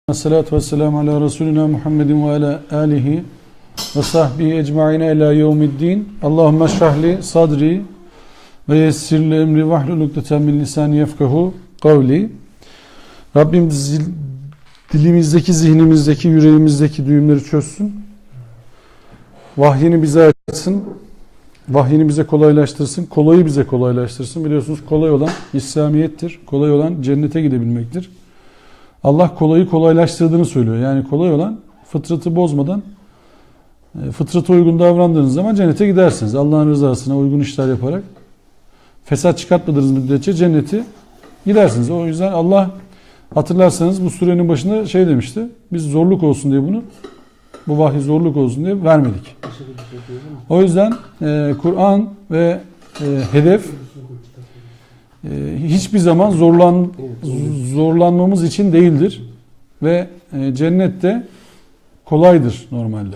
Esselatu vesselamu ala Resulina Muhammedin ve ala alihi ve sahbihi ecma'ine ila yevmiddin. Allahümme şrahli sadri ve yessirli emri vahlul ukdeten min lisani yefkahu kavli. Rabbim dilimizdeki, zihnimizdeki, yüreğimizdeki düğümleri çözsün. Vahyini bize açsın. Vahyini bize kolaylaştırsın. Kolayı bize kolaylaştırsın. Biliyorsunuz kolay olan İslamiyettir. Kolay olan cennete gidebilmektir. Allah kolayı kolaylaştırdığını söylüyor. Yani kolay olan fıtratı bozmadan, fıtrata uygun davrandığınız zaman cennete gidersiniz. Allah'ın rızasına uygun işler yaparak fesat çıkartmadığınız müddetçe cennete gidersiniz. O yüzden Allah, hatırlarsanız bu surenin başında şey demişti. Biz zorluk olsun diye bu vahiy zorluk olsun diye vermedik. O yüzden Kur'an ve hedef hiçbir zaman zorlanmamız için değildir. Ve cennet de kolaydır normalde.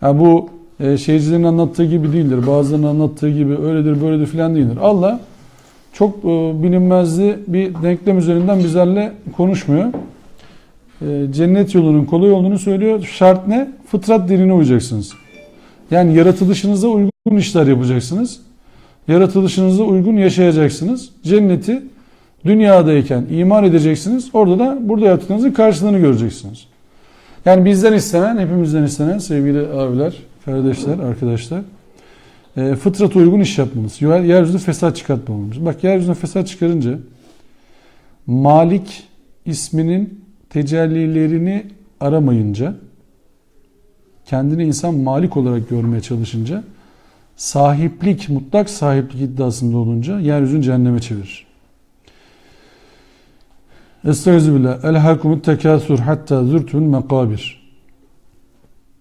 Yani bu şeycilerin anlattığı gibi değildir. Bazılarının anlattığı gibi öyledir böyledir filan değildir. Allah çok bilinmezli bir denklem üzerinden bizlerle konuşmuyor. Cennet yolunun kolay olduğunu söylüyor. Şart ne? Fıtrat dinine uyacaksınız. Yani yaratılışınıza uygun işler yapacaksınız. Yaratılışınıza uygun yaşayacaksınız. Cenneti dünyadayken iman edeceksiniz. Orada da burada yaptığınızın karşılığını göreceksiniz. Yani bizden istenen, hepimizden istenen sevgili abiler, kardeşler, arkadaşlar, fıtrata uygun iş yapmamız. Yeryüzünde fesat çıkartmamamız. Bak, yeryüzünde fesat çıkarınca Malik isminin tecellilerini aramayınca, kendini insan Malik olarak görmeye çalışınca, sahiplik, mutlak sahiplik iddiasında olunca yeryüzünü cehenneme çevirir. Estağfirullah. Elhakumut tekâsur hatta zürtün mekabir.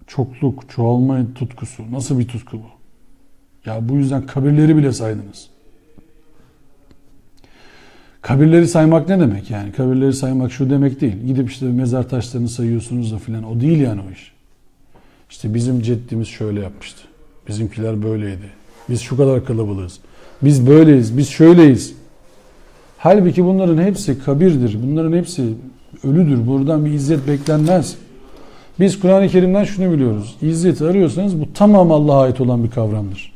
Çokluk, çoğalma tutkusu. Nasıl bir tutku bu? Ya bu yüzden kabirleri bile saydınız. Kabirleri saymak ne demek yani? Kabirleri saymak şu demek değil. Gidip işte mezar taşlarını sayıyorsunuz da filan. O değil yani o iş. İşte bizim ceddimiz şöyle yapmıştı. Bizimkiler böyleydi. Biz şu kadar kalabalığız. Biz böyleyiz. Biz şöyleyiz. Halbuki bunların hepsi kabirdir. Bunların hepsi ölüdür. Buradan bir izzet beklenmez. Biz Kur'an-ı Kerim'den şunu biliyoruz. İzzeti arıyorsanız bu tamamı Allah'a ait olan bir kavramdır.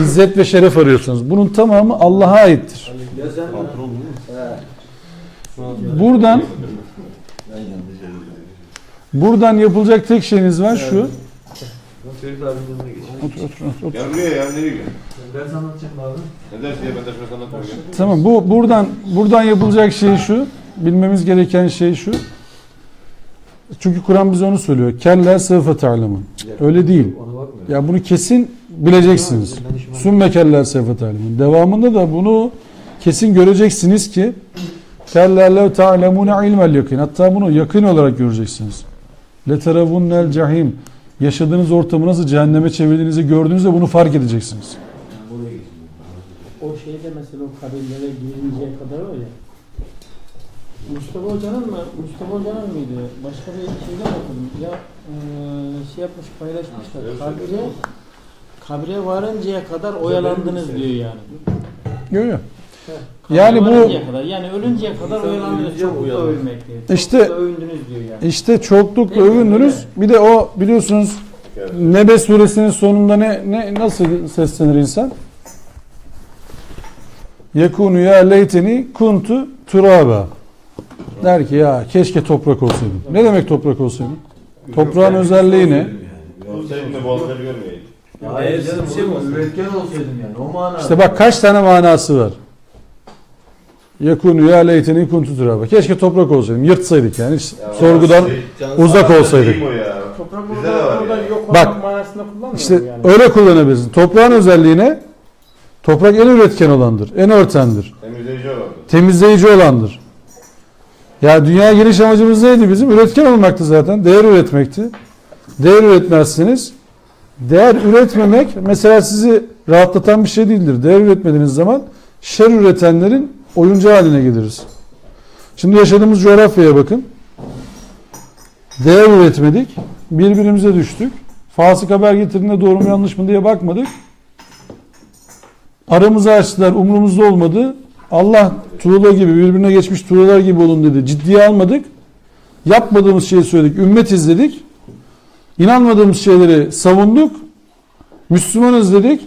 İzzet ve şeref arıyorsanız bunun tamamı Allah'a aittir. Buradan yapılacak tek şeyiniz var şu. Otur. Ya buraya ya, nereye gidiyorsun? Ben anlatacağım abi. Ne dersin ya, ben de şunu anlatmayacağım. Tamam, buradan yapılacak şey şu. Bilmemiz gereken şey şu. Çünkü Kur'an bize onu söylüyor. Kella sevfe ta'lemun. Öyle değil. Ya bunu kesin bileceksiniz. Sümme kella sevfe ta'lemun. Devamında da bunu kesin göreceksiniz ki kella lev ta'lemune ilmel yakin. Hatta bunu yakın olarak göreceksiniz. Leteravunnel cahim. Yaşadığınız ortamı nasıl cehenneme çevirdiğinizi gördüğünüzde bunu fark edeceksiniz. O şeyde mesela o kabirlere girinceye kadar öyle. Mustafa Hoca'nın mıydı? Başka bir şeyden okudum. Ya şey yapmış, paylaşmışlar. Kabre varıncaya kadar oyalandınız diyor yani. Yok. Yani bu yani ölünceye kadar oyalandınız, çoklukla övünmek diyor. İşte övündünüz diyor yani. İşte çoklukla övündünüz. Bir de o biliyorsunuz Nebe suresinin sonunda nasıl seslenir insan? Yekunu ya leyteni kuntu turaba. Der ki ya keşke toprak olsaydım. Ne demek toprak olsaydım? Toprağın özelliği ne? Olsaydın da boğazları görmeyeydim. Hayır canım, bir şey mi? Üretken olsaydım yani. O manada. İşte bak kaç tane manası var. Yekunu ya leyteni kuntu turaba. Keşke toprak olsaydım. Yırtsaydık yani. Sorgudan uzak olsaydık. Toprak orada yok Bak, olmak manasında kullanmıyor İşte yani. öyle kullanabilirsin. Toprağın özelliği ne? Toprak en üretken olandır. En örtendir. Temizleyici olandır. Ya dünya geliş amacımız neydi bizim? Üretken olmaktı zaten. Değer üretmekti. Değer üretmezsiniz. Değer üretmemek mesela sizi rahatlatan bir şey değildir. Değer üretmediğiniz zaman şer üretenlerin oyuncağı haline geliriz. Şimdi yaşadığımız coğrafyaya bakın. Değer üretmedik. Birbirimize düştük. Fasık haber getirdiğinde doğru mu yanlış mı diye bakmadık. Aramızı açtılar. Umurumuzda olmadı. Allah tuğla gibi, birbirine geçmiş tuğlalar gibi olun dedi. Ciddiye almadık. Yapmadığımız şeyi söyledik. Ümmetiz dedik. İnanmadığımız şeyleri savunduk. Müslümanız dedik.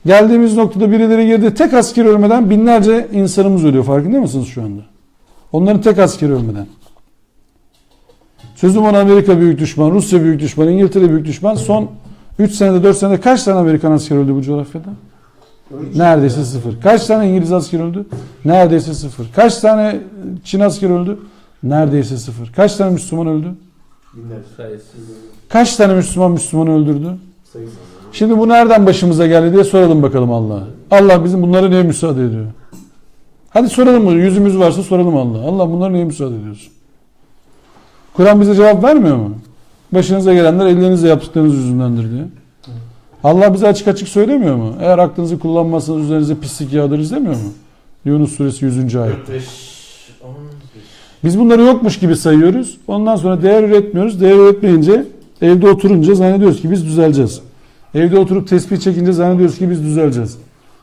Geldiğimiz noktada birileri girdi. Tek asker ölmeden binlerce insanımız ölüyor. Farkında mısınız şu anda? Onların tek askeri ölmeden. Sözüm ona Amerika büyük düşman, Rusya büyük düşman, İngiltere büyük düşman. Son 3 senede 4 senede kaç tane Amerikan asker öldü bu coğrafyada? Neredeyse sıfır. Kaç tane İngiliz asker öldü? Neredeyse sıfır. Kaç tane Çin asker öldü? Neredeyse sıfır. Kaç tane Müslüman öldü? Kaç tane Müslüman öldürdü? Şimdi bu nereden başımıza geldi diye soralım bakalım Allah'a. Allah bizim bunlara niye müsaade ediyor? Hadi soralım bunu. Yüzümüz varsa soralım Allah'a. Allah bunlara niye müsaade ediyorsun? Kur'an bize cevap vermiyor mu? Başınıza gelenler ellerinizle yaptıklarınız yüzündendir diye. Allah bize açık açık söylemiyor mu? Eğer aklınızı kullanmazsanız üzerinize pislik yağdırırız demiyor mu? Yunus suresi 100. ayet. Biz bunları yokmuş gibi sayıyoruz. Ondan sonra değer üretmiyoruz. Değer üretmeyince evde oturunca zannediyoruz ki biz düzeleceğiz. Evde oturup tesbih çekince zannediyoruz ki biz düzeleceğiz.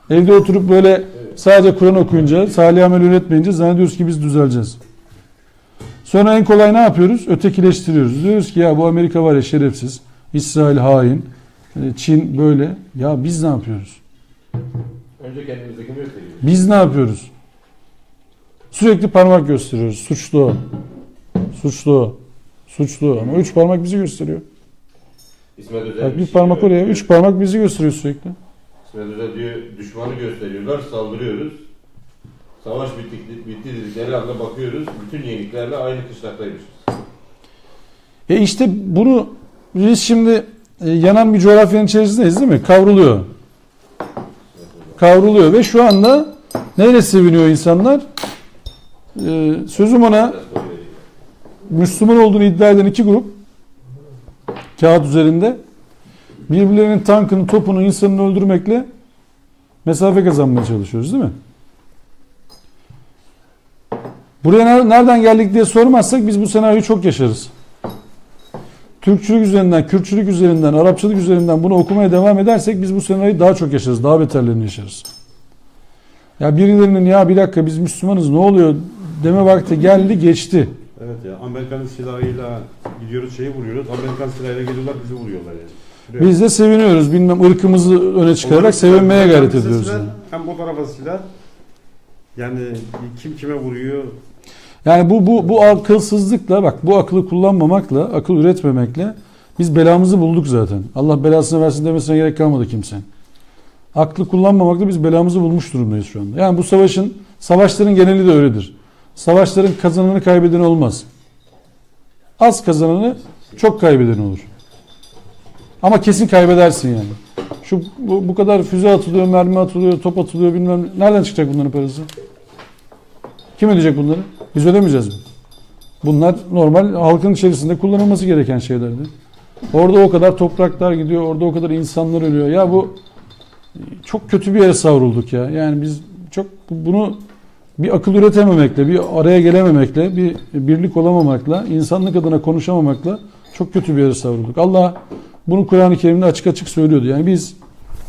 Evde oturup böyle sadece Kur'an okuyunca, salih amel üretmeyince zannediyoruz ki biz düzeleceğiz. Sonra en kolay ne yapıyoruz? Ötekileştiriyoruz. Diyoruz ki ya bu Amerika var ya şerefsiz, İsrail hain, Çin böyle. Ya biz ne yapıyoruz? Önce kendimizdekini gösteriyoruz. Biz ne yapıyoruz? Sürekli parmak gösteriyoruz. Suçlu o. Suçlu o. Suçlu o. Ama 3 parmak bizi gösteriyor. İsmet Özel Bak bir parmak oraya, 3 parmak bizi gösteriyor sürekli. İsmet Özel diyor düşmanı gösteriyorlar, saldırıyoruz. Savaş bitti dedikleri anda bakıyoruz. Bütün yeniklerle aynı kışlaktaymışız. İşte bunu biz şimdi yanan bir coğrafyanın içerisindeyiz değil mi? Kavruluyor. Kavruluyor ve şu anda neyle seviniyor insanlar? Sözüm ona Müslüman olduğunu iddia eden 2 grup kağıt üzerinde birbirlerinin tankını, topunu, insanını öldürmekle mesafe kazanmaya çalışıyoruz değil mi? Buraya nereden geldik diye sormazsak biz bu senaryoyu çok yaşarız. Türkçülük üzerinden, Kürtçülük üzerinden, Arapçılık üzerinden bunu okumaya devam edersek biz bu senaryoyu daha çok yaşarız. Daha beterlerini yaşarız. Ya birilerinin ya bir dakika biz Müslümanız ne oluyor deme vakti geldi geçti. Evet ya Amerikan silahıyla gidiyoruz şeyi vuruyoruz. Amerikan silahıyla geliyorlar bizi vuruyorlar yani. Şuraya. Biz de seviniyoruz. Bilmem ırkımızı öne çıkararak sevinmeye gayret ediyoruz. Silah, hem bu tarafa silah. Yani kim kime vuruyor? Yani bu akılsızlıkla bak bu akıllı kullanmamakla, akıl üretmemekle biz belamızı bulduk zaten. Allah belasını versin demesine gerek kalmadı kimsenin. Aklı kullanmamakla biz belamızı bulmuş durumdayız şu anda. Yani bu savaşların geneli de öyledir. Savaşların kazananı kaybedeni olmaz. Az kazananı çok kaybedeni olur. Ama kesin kaybedersin yani. Bu kadar füze atılıyor, mermi atılıyor, top atılıyor bilmem. Nereden çıkacak bunların parası? Kim ödeyecek bunları? Biz ödemeyeceğiz mi? Bunlar normal halkın içerisinde kullanılması gereken şeylerdi. Orada o kadar topraklar gidiyor, orada o kadar insanlar ölüyor. Ya bu çok kötü bir yere savrulduk ya. Yani biz çok bunu bir akıl üretememekle, bir araya gelememekle, bir birlik olamamakla, insanlık adına konuşamamakla çok kötü bir yere savrulduk. Allah bunu Kur'an-ı Kerim'de açık açık söylüyordu. Yani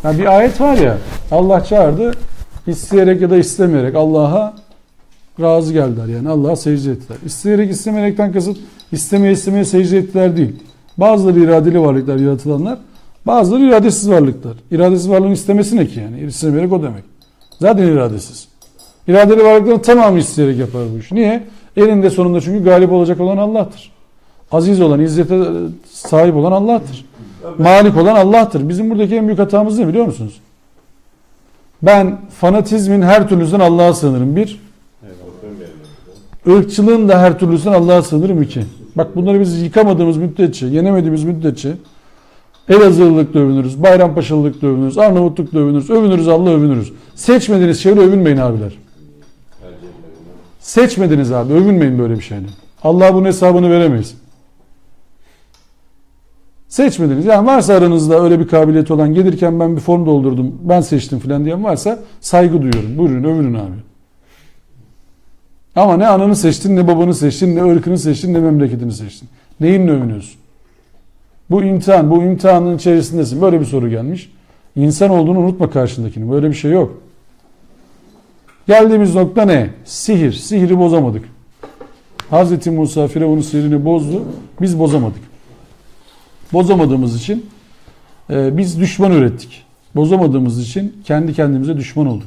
bir ayet var ya, Allah çağırdı, isteyerek ya da istemeyerek Allah'a razı geldiler. Yani Allah'a secde ettiler. İsteyerek istemeyerekten kasıt istemeye secde ettiler değil. Bazıları iradeli varlıklar, yaratılanlar. Bazıları iradesiz varlıklar. İradesiz varlığın istemesi ne ki yani? İstemeyerek o demek. Zaten iradesiz. İradeli varlıkların tamamı isteyerek yapar bu iş. Niye? Elinde sonunda çünkü galip olacak olan Allah'tır. Aziz olan, izzete sahip olan Allah'tır. Malik olan Allah'tır. Bizim buradaki en büyük hatamız ne biliyor musunuz? Ben fanatizmin her türlüsünden Allah'a sığınırım. 1. Irkçılığın da her türlüsünden Allah'a sığınırım. 2. Bak bunları biz yıkamadığımız müddetçe, yenemediğimiz müddetçe Elazığlılıkla övünürüz, Bayrampaşalılıkla övünürüz, Arnavutlukla övünürüz, övünürüz Allah övünürüz. Seçmediğiniz şeyle övünmeyin abiler. Seçmediniz abi, övünmeyin böyle bir şeyle. Allah'a bunun hesabını veremeyiz. Seçmediniz. Yani varsa aranızda öyle bir kabiliyeti olan gelirken ben bir form doldurdum, ben seçtim falan diyen varsa saygı duyuyorum. Buyurun övünün abi. Ama ne ananı seçtin, ne babanı seçtin, ne ırkını seçtin, ne memleketini seçtin. Neyinle övünüyorsun? Bu imtihanın içerisindesin. Böyle bir soru gelmiş. İnsan olduğunu unutma karşındakini. Böyle bir şey yok. Geldiğimiz nokta ne? Sihir. Sihiri bozamadık. Hazreti Musa Firavun'un sihrini bozdu. Biz bozamadık. Bozamadığımız için biz düşman ürettik. Bozamadığımız için kendi kendimize düşman olduk.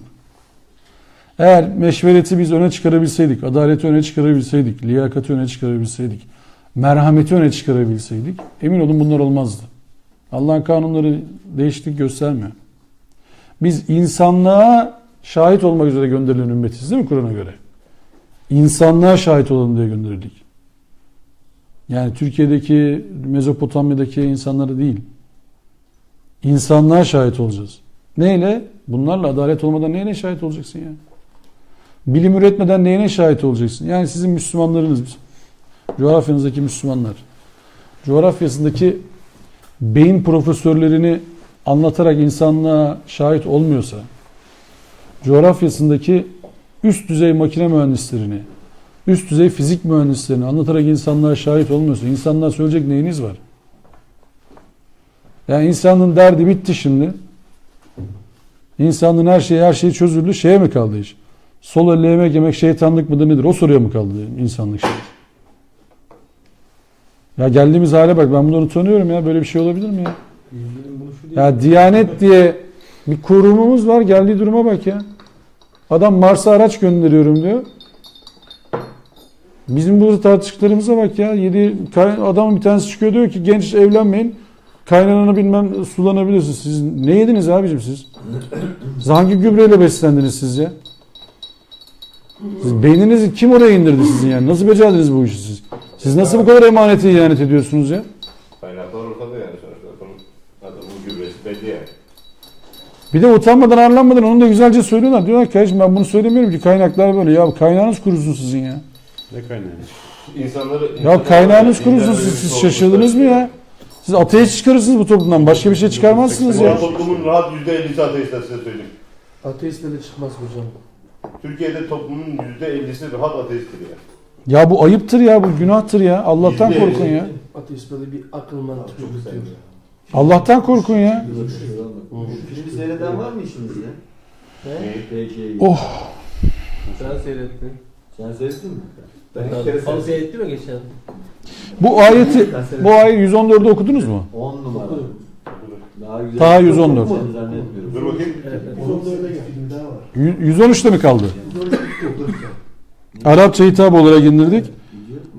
Eğer meşvereti biz öne çıkarabilseydik, adaleti öne çıkarabilseydik, liyakati öne çıkarabilseydik, merhameti öne çıkarabilseydik, emin olun bunlar olmazdı. Allah'ın kanunları değişiklik göstermiyor. Biz insanlığa şahit olmak üzere gönderilen ümmetiz değil mi Kur'an'a göre? İnsanlığa şahit olalım diye gönderildik. Yani Türkiye'deki, Mezopotamya'daki insanlara değil. İnsanlığa şahit olacağız. Neyle? Bunlarla adalet olmadan neyine şahit olacaksın ya? Bilim üretmeden neyine şahit olacaksın? Yani sizin Müslümanlarınız, coğrafyanızdaki Müslümanlar, coğrafyasındaki beyin profesörlerini anlatarak insanlığa şahit olmuyorsa, coğrafyasındaki üst düzey makine mühendislerini, üst düzey fizik mühendislerini anlatarak insanlığa şahit olmuyorsa, insanlığa söyleyecek neyiniz var? Yani insanlığın derdi bitti şimdi. İnsanlığın her şeyi çözüldü. Şeye mi kaldı iş? Sol elle yemek yemek şeytanlık mıdır nedir? O soruya mı kaldı insanlık şey? Ya geldiğimiz hale bak, ben bunları utanıyorum ya. Böyle bir şey olabilir mi ya? Ya Diyanet diye bir kurumumuz var. Geldiği duruma bak ya. Adam Mars'a araç gönderiyorum diyor. Bizim burada tartıştıklarımıza bak ya. Adamın bir tanesi çıkıyor diyor ki genç evlenmeyin. Kaynananı bilmem sulanabilirsiniz. Siz ne yediniz abicim siz? Siz hangi gübreyle beslendiniz siz ya? Siz beyninizi kim oraya indirdi sizin yani? Nasıl becerdiniz bu işi siz? Siz nasıl bu kadar emanete ihanet ediyorsunuz ya? Kaynaklar ortada yani sonuçta. Adamın gübresi belli yani. Bir de utanmadan arlanmadan onu da güzelce söylüyorlar. Diyorlar ki kardeşim ben bunu söylemiyorum ki kaynaklar böyle. Ya kaynağınız kurusun sizin ya. Ne kaynağı? Ya kaynağınız kurusun siz şaşırdınız mı ya? Siz ateist çıkarırsınız bu toplumdan. Başka bir şey çıkarmazsınız ya. Toplumun rahat %50'si ateistler size söyleyeyim. Ateistle de çıkmaz hocam. Türkiye'de toplumun %50'si rahat ateisttir ya. Ya bu ayıptır ya, bu günahtır ya. Allah'tan korkun ya. Ateistle de bir akıl mantık yürütüyor. Allah'tan korkun ya. Filmi seyreden var mı işinizde? Oh. Sen seyrettin. Sen seyrettin mi? Ben ilk kere seyrettim mi geçen? Bu ayet 114'ü okudunuz mu? 10 numara. Daha güzel. Ta 114. Zannetmiyorum. Dur bakayım. 114'e film daha var. 113'te mi kaldı? Arapça hitap olarak indirdik.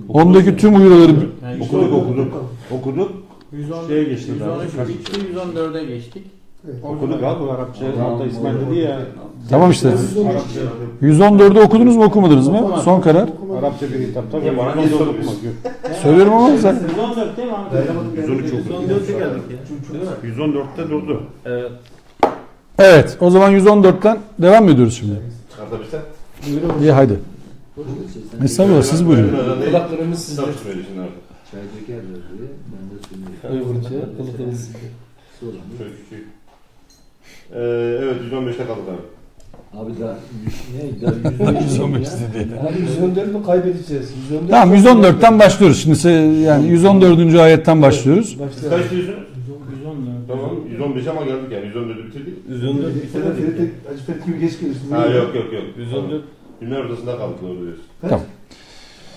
Ondaki tüm uyarıları Okuduk. 110, Şeye geçtik 113 abi. bitti, 114'e geçtik. Okuduk abi bu Arapça. Hatta İsmail dedi ya. tamam işte. 114'ü okudunuz mu okumadınız mı? Son karar. Arapça bir hitap. Tabii bana ne okumak yok. Söylüyorum ama sen. 114 değil mi Ahmet? 113 oldu. 114'e geldik ya. 114'te durdu. Evet. Evet, o zaman 114'ten devam mı ediyoruz şimdi? Arkadaşlar. İyi haydi. Estağfurullah, siz buyurun. Kulaklarımız sizde. Kitap söyle şimdi artık. Çay dökerler diye ben de söylüyorum. Uygurca, kılıkımız. Şöyle küçük. Evet 115'te kaldık abi. Abi daha ne? 115 Abi 114 mü kaybedeceğiz? 114 Tamam, 114'ten başlıyoruz. Şimdi yani 114. ayetten başlıyoruz. Siz kaç diyorsunuz? 114. Tamam 115 ama geldik yani 114'ü bitirdik. 114 bitirdik. Acı Fethi gibi geç gelirsin. Ha yok. 114. Günler ortasında kaldık doğru diyorsun. Tamam.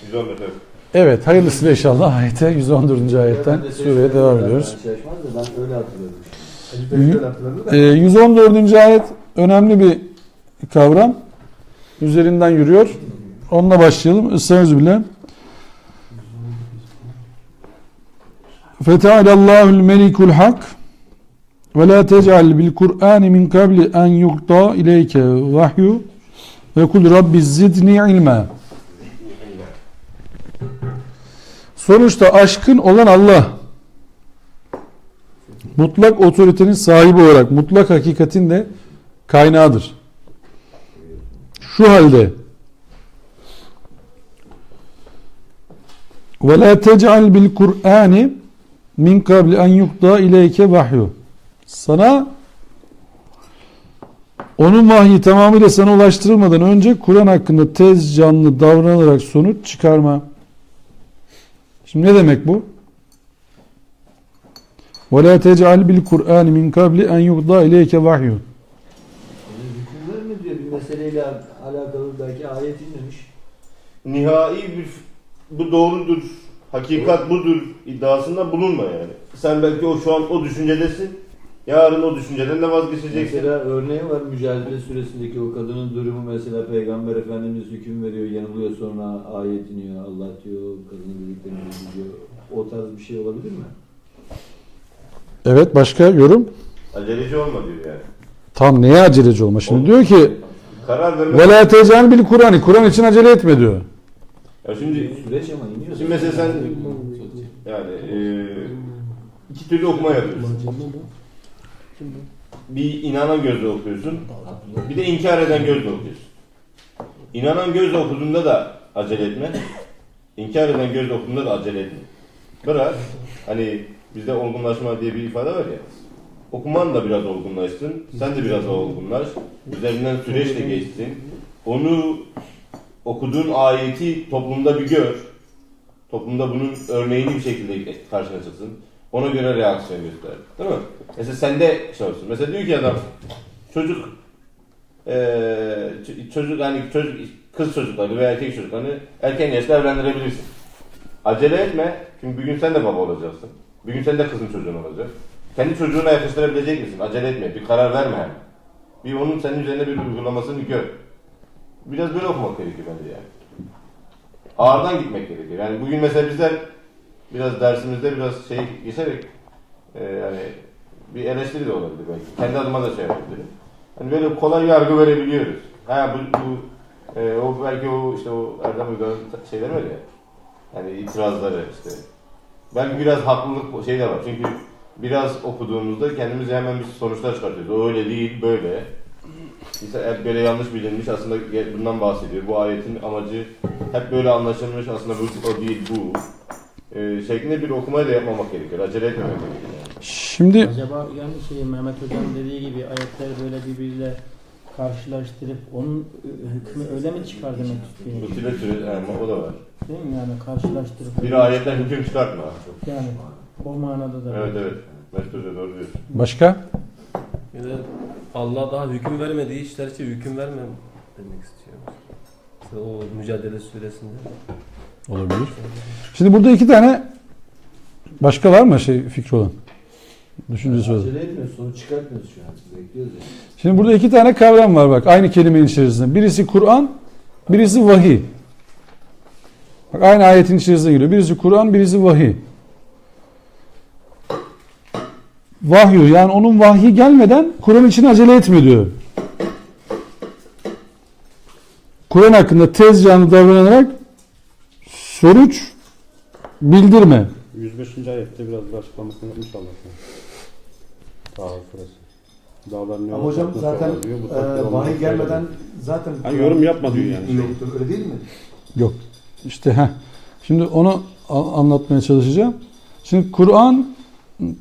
114 evet. Evet, hayırlısıyla inşallah ayete 114. ayetten sureye devam ediyoruz. Ben öyle hatırladım. 114. ayet önemli bir kavram. Üzerinden yürüyor. Onunla başlayalım. Estağfirullah. Fetealallahul melikul hak ve la tec'al bil Kur'an min qabli en yuqta ileyke vahyu ve kul rabbi zidni ilma. Sonuçta aşkın olan Allah, mutlak otoritenin sahibi olarak mutlak hakikatin de kaynağıdır. Şu halde ve la tec'al bil Kur'ani min qabli en yuqda ileyke vahyu. Sana onun vahyi tamamıyla sana ulaştırılmadan önce Kur'an hakkında tez canlı davranarak sonuç çıkarma. Şimdi ne demek bu? وَلَا تَجْعَلْ بِالْقُرْآنِ مِنْ قَبْلِ اَنْ يُقْضَى اِلَيْكَ وَحْيُ. Hükümler mi diyor bir meseleyle alakalı belki ayet inmemiş. Nihai bir bu doğrudur, hakikat budur iddiasında bulunma yani. Sen belki şu an o düşüncedesin. Yarın o düşünceden de vazgeçeceksin. Mesela örneği var Mücadele Suresindeki o kadının durumu, mesela Peygamber Efendimiz hüküm veriyor, yanılıyor, sonra ayet iniyor, Allah diyor, kadının dediklerini diyor. O tarz bir şey olabilir mi? Evet, başka yorum? Aceleci olma diyor yani. Tam neye aceleci olma? Şimdi diyor ki Karar verme. ve la tecen bil Kur'an. Kur'an için acele etme diyor. Ya şimdi Süreç ama iniyor. Şimdi mesela sen yani iki türlü okuma yapıyorsun. Bir inanan gözle okuyorsun, bir de inkar eden gözle okuyorsun. İnanan gözle okuduğunda da acele etme, inkar eden gözle okuduğunda da acele etme. Bırak, hani bizde olgunlaşma diye bir ifade var ya, okuman da biraz olgunlaşsın, sen de biraz olgunlaş, üzerinden süreçle geçsin, onu okuduğun ayeti toplumda bir gör, toplumda bunun örneğini bir şekilde karşına çıksın. Ona göre reaksiyon göster. Değil mi? Mesela sende şey olsun. Mesela diyor ki adam çocuk hani kız çocukları veya erkek çocuklarını erken yaşta evlendirebilirsin. Acele etme. Çünkü bir gün sen de baba olacaksın. Bir gün sen de kızın çocuğun olacak. Kendi çocuğuna yakıştırabilecek misin? Acele etme. Bir karar verme yani. Bir onun senin üzerine bir uygulamasını gör. Biraz böyle okumak gerekiyor bence yani. Ağırdan gitmek gerekiyor. Yani bugün mesela bizler biraz dersimizde biraz şey geçerek yani bir eleştiri de olabilir belki. Kendi adıma da şey yapabilirim. Hani böyle kolay yargı verebiliyoruz. Ha o belki o işte o Erdem Uygar'ın şeyleri var ya. Yani itirazları işte. Belki biraz haklılık şey de var. Çünkü biraz okuduğumuzda kendimize hemen bir sonuçlar çıkartıyoruz. O öyle değil, böyle. İşte hep böyle yanlış bilinmiş, aslında bundan bahsediyor. Bu ayetin amacı hep böyle anlaşılmış, aslında bu o değil, bu. Şeklinde bir okumayla yapmamak gerekiyor. Acele etmemek gerekiyor. Yani. Şimdi acaba yani Mehmet Hocam dediği gibi ayetleri böyle birbiriyle karşılaştırıp onun hükmü öyle mi çıkar demek istiyor? Bu türe yani o da var. Değil mi yani karşılaştırıp? Bir ayetten hüküm çıkartma. Yani o manada da. Evet. Mesut Hoca doğru diyorsun. başka? Bir de Allah daha hüküm vermediği işler için hüküm vermem demek istiyor. Mesela o Mücadele Suresinde. Olabilir. Şimdi burada iki tane başka var mı fikri olan? Düşüncesi olan. Acele etmiyoruz, sonuç çıkartmıyoruz şu an. Bekliyoruz yani. Şimdi burada iki tane kavram var bak aynı kelimenin içerisinde. Birisi Kur'an, birisi vahiy. Bak aynı ayetin içerisine giriyor. Birisi Kur'an, birisi vahiy. Vahyu yani onun vahyi gelmeden Kur'an için acele etme diyor. Kur'an hakkında tez canlı davranarak sonuç bildirme. 105. ayette biraz da açıklamasını yapmış Allah. Dağ suresi. Dağların Ama hocam zaten vahiy gelmeden zaten hani yorum yapma diyor yani. Öyle değil mi? Yok. İşte şimdi onu anlatmaya çalışacağım. Şimdi Kur'an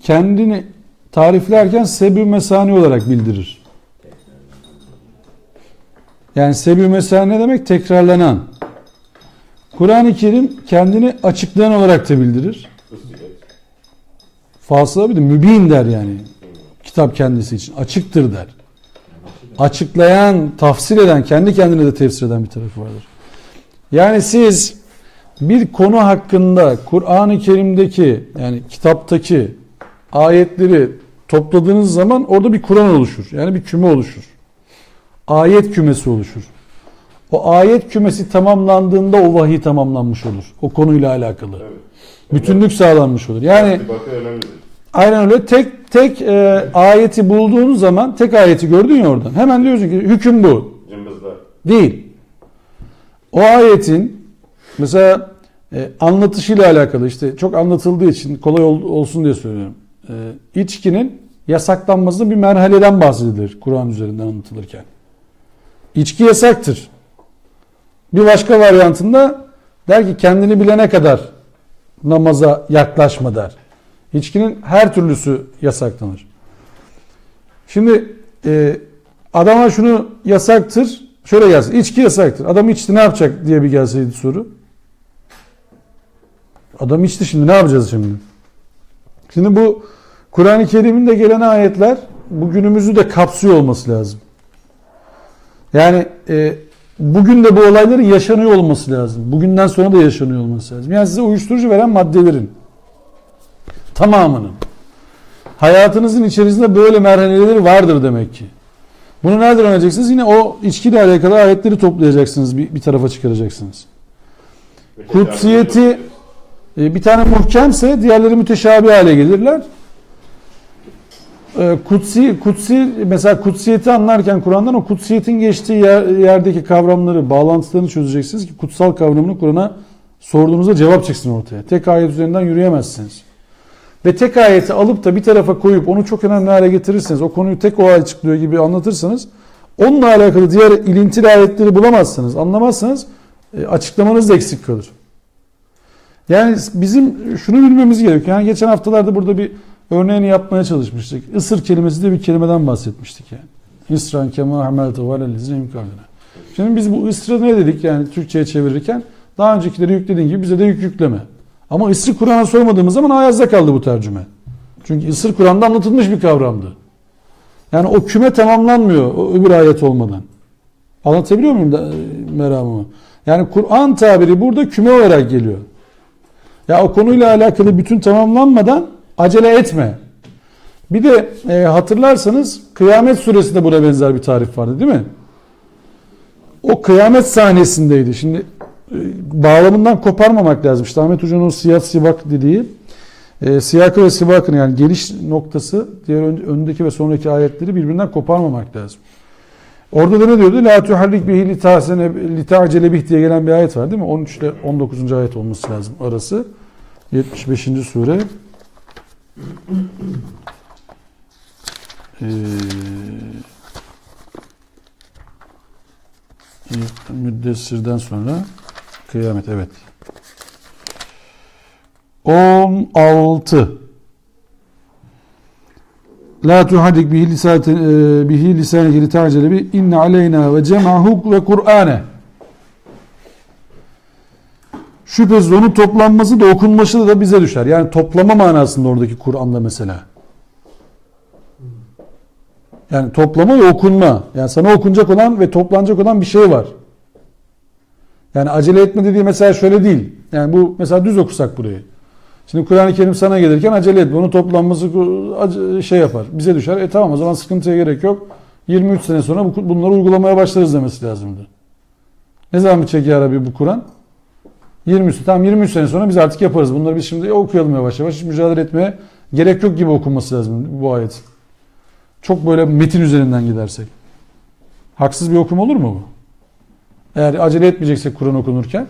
kendini tariflerken sebü mesani olarak bildirir. Yani sebü mesani ne demek? Tekrarlanan. Kur'an-ı Kerim kendini açıklayan olarak da bildirir. Fasıla bir de mübin der yani. Kitap kendisi için. Açıktır der. Açıklayan, tafsir eden, kendi kendine de tefsir eden bir tarafı vardır. Yani siz bir konu hakkında Kur'an-ı Kerim'deki yani kitaptaki ayetleri topladığınız zaman orada bir Kur'an oluşur. Yani bir küme oluşur. Ayet kümesi oluşur. O ayet kümesi tamamlandığında o vahiy tamamlanmış olur. O konuyla alakalı. Evet. Bütünlük sağlanmış olur. Yani aynen öyle tek ayeti bulduğunuz zaman tek ayeti gördün ya oradan. Hemen diyorsun ki hüküm bu. Cımbızda. Değil. O ayetin mesela anlatışıyla alakalı işte çok anlatıldığı için kolay olsun diye söylüyorum. İçkinin yasaklanmasının bir merhaleden bahsedilir Kur'an üzerinden anlatılırken. İçki yasaktır. Bir başka varyantında der ki kendini bilene kadar namaza yaklaşma der. İçkinin her türlüsü yasaklanır. Şimdi adama şunu yasaktır, şöyle gelsin. İçki yasaktır. Adam içti ne yapacak diye bir gelseydi soru. Adam içti şimdi ne yapacağız şimdi? Şimdi bu Kur'an-ı Kerim'in de gelen ayetler bugünümüzü de kapsıyor olması lazım. Yani bugün de bu olayların yaşanıyor olması lazım. Bugünden sonra da yaşanıyor olması lazım. Yani size uyuşturucu veren maddelerin tamamının hayatınızın içerisinde böyle merhaleleri vardır demek ki. Bunu nereden öğreneceksiniz? Yine o içkiyle alakalı ayetleri toplayacaksınız, bir tarafa çıkaracaksınız. Kutsiyeti bir tane muhkemse diğerleri müteşabih hale gelirler. Kutsi mesela kutsiyeti anlarken Kur'an'dan o kutsiyetin geçtiği yerdeki kavramları, bağlantılarını çözeceksiniz ki kutsal kavramını Kur'an'a sorduğunuzda cevap çıksın ortaya. Tek ayet üzerinden yürüyemezsiniz. Ve tek ayeti alıp da bir tarafa koyup onu çok önemli hale getirirseniz, o konuyu tek o ayet açıklıyor gibi anlatırsanız, onunla alakalı diğer ilintili ayetleri bulamazsınız, anlamazsanız açıklamanız da eksik kalır. Yani bizim şunu bilmemiz gerekiyor. Yani geçen haftalarda burada bir örneğini yapmaya çalışmıştık. Isır kelimesi de bir kelimeden bahsetmiştik yani. İsran kema hamelte valelizine imkanına. Şimdi biz bu ısrı ne dedik yani Türkçe'ye çevirirken? Daha öncekileri yüklediğin gibi bize de yükleme. Ama ısır Kur'an'a sormadığımız zaman ayazda kaldı bu tercüme. Çünkü ısır Kur'an'da anlatılmış bir kavramdı. Yani o küme tamamlanmıyor o öbür ayet olmadan. Anlatabiliyor muyum meramımı? Yani Kur'an tabiri burada küme olarak geliyor. Ya o konuyla alakalı bütün tamamlanmadan acele etme. Bir de hatırlarsanız Kıyamet Suresi'nde buna benzer bir tarif vardı değil mi? O kıyamet sahnesindeydi. Şimdi bağlamından koparmamak lazım. İşte Ahmet Hoca'nın o siyah sibak dediği siyakı ve sibakın yani geliş noktası diğer öndeki ve sonraki ayetleri birbirinden koparmamak lazım. Orada da ne diyordu? La tuharrik bihi li ta'cele bih diye gelen bir ayet var değil mi? 13 ile 19. ayet olması lazım arası. 75. sure. Müddessir'den sonra kıyamet evet. 16. La tuharrik bihi lisaneke li ta'cele bih inne aleyna ve cem'ahu ve Kur'ane. Şüphesiz onun toplanması da okunması da bize düşer. Yani toplama manasında oradaki Kur'an'da mesela. Yani toplama ve okunma. Yani sana okunacak olan ve toplanacak olan bir şey var. Yani acele etme dediği mesela şöyle değil. Yani bu mesela düz okusak burayı. Şimdi Kur'an-ı Kerim sana gelirken acele etme. Onun toplanması şey yapar. Bize düşer. Tamam o zaman sıkıntıya gerek yok. 23 sene sonra bunları uygulamaya başlarız demesi lazımdı. Ne zaman bitecek ya Rabbi bu Kur'an? 23 sene sonra biz artık yaparız. Bunları biz şimdi okuyalım yavaş yavaş. Hiç mücadele etmeye gerek yok gibi okunması lazım bu ayet. Çok böyle metin üzerinden gidersek. Haksız bir okum olur mu bu? Eğer acele etmeyeceksek Kur'an okunurken.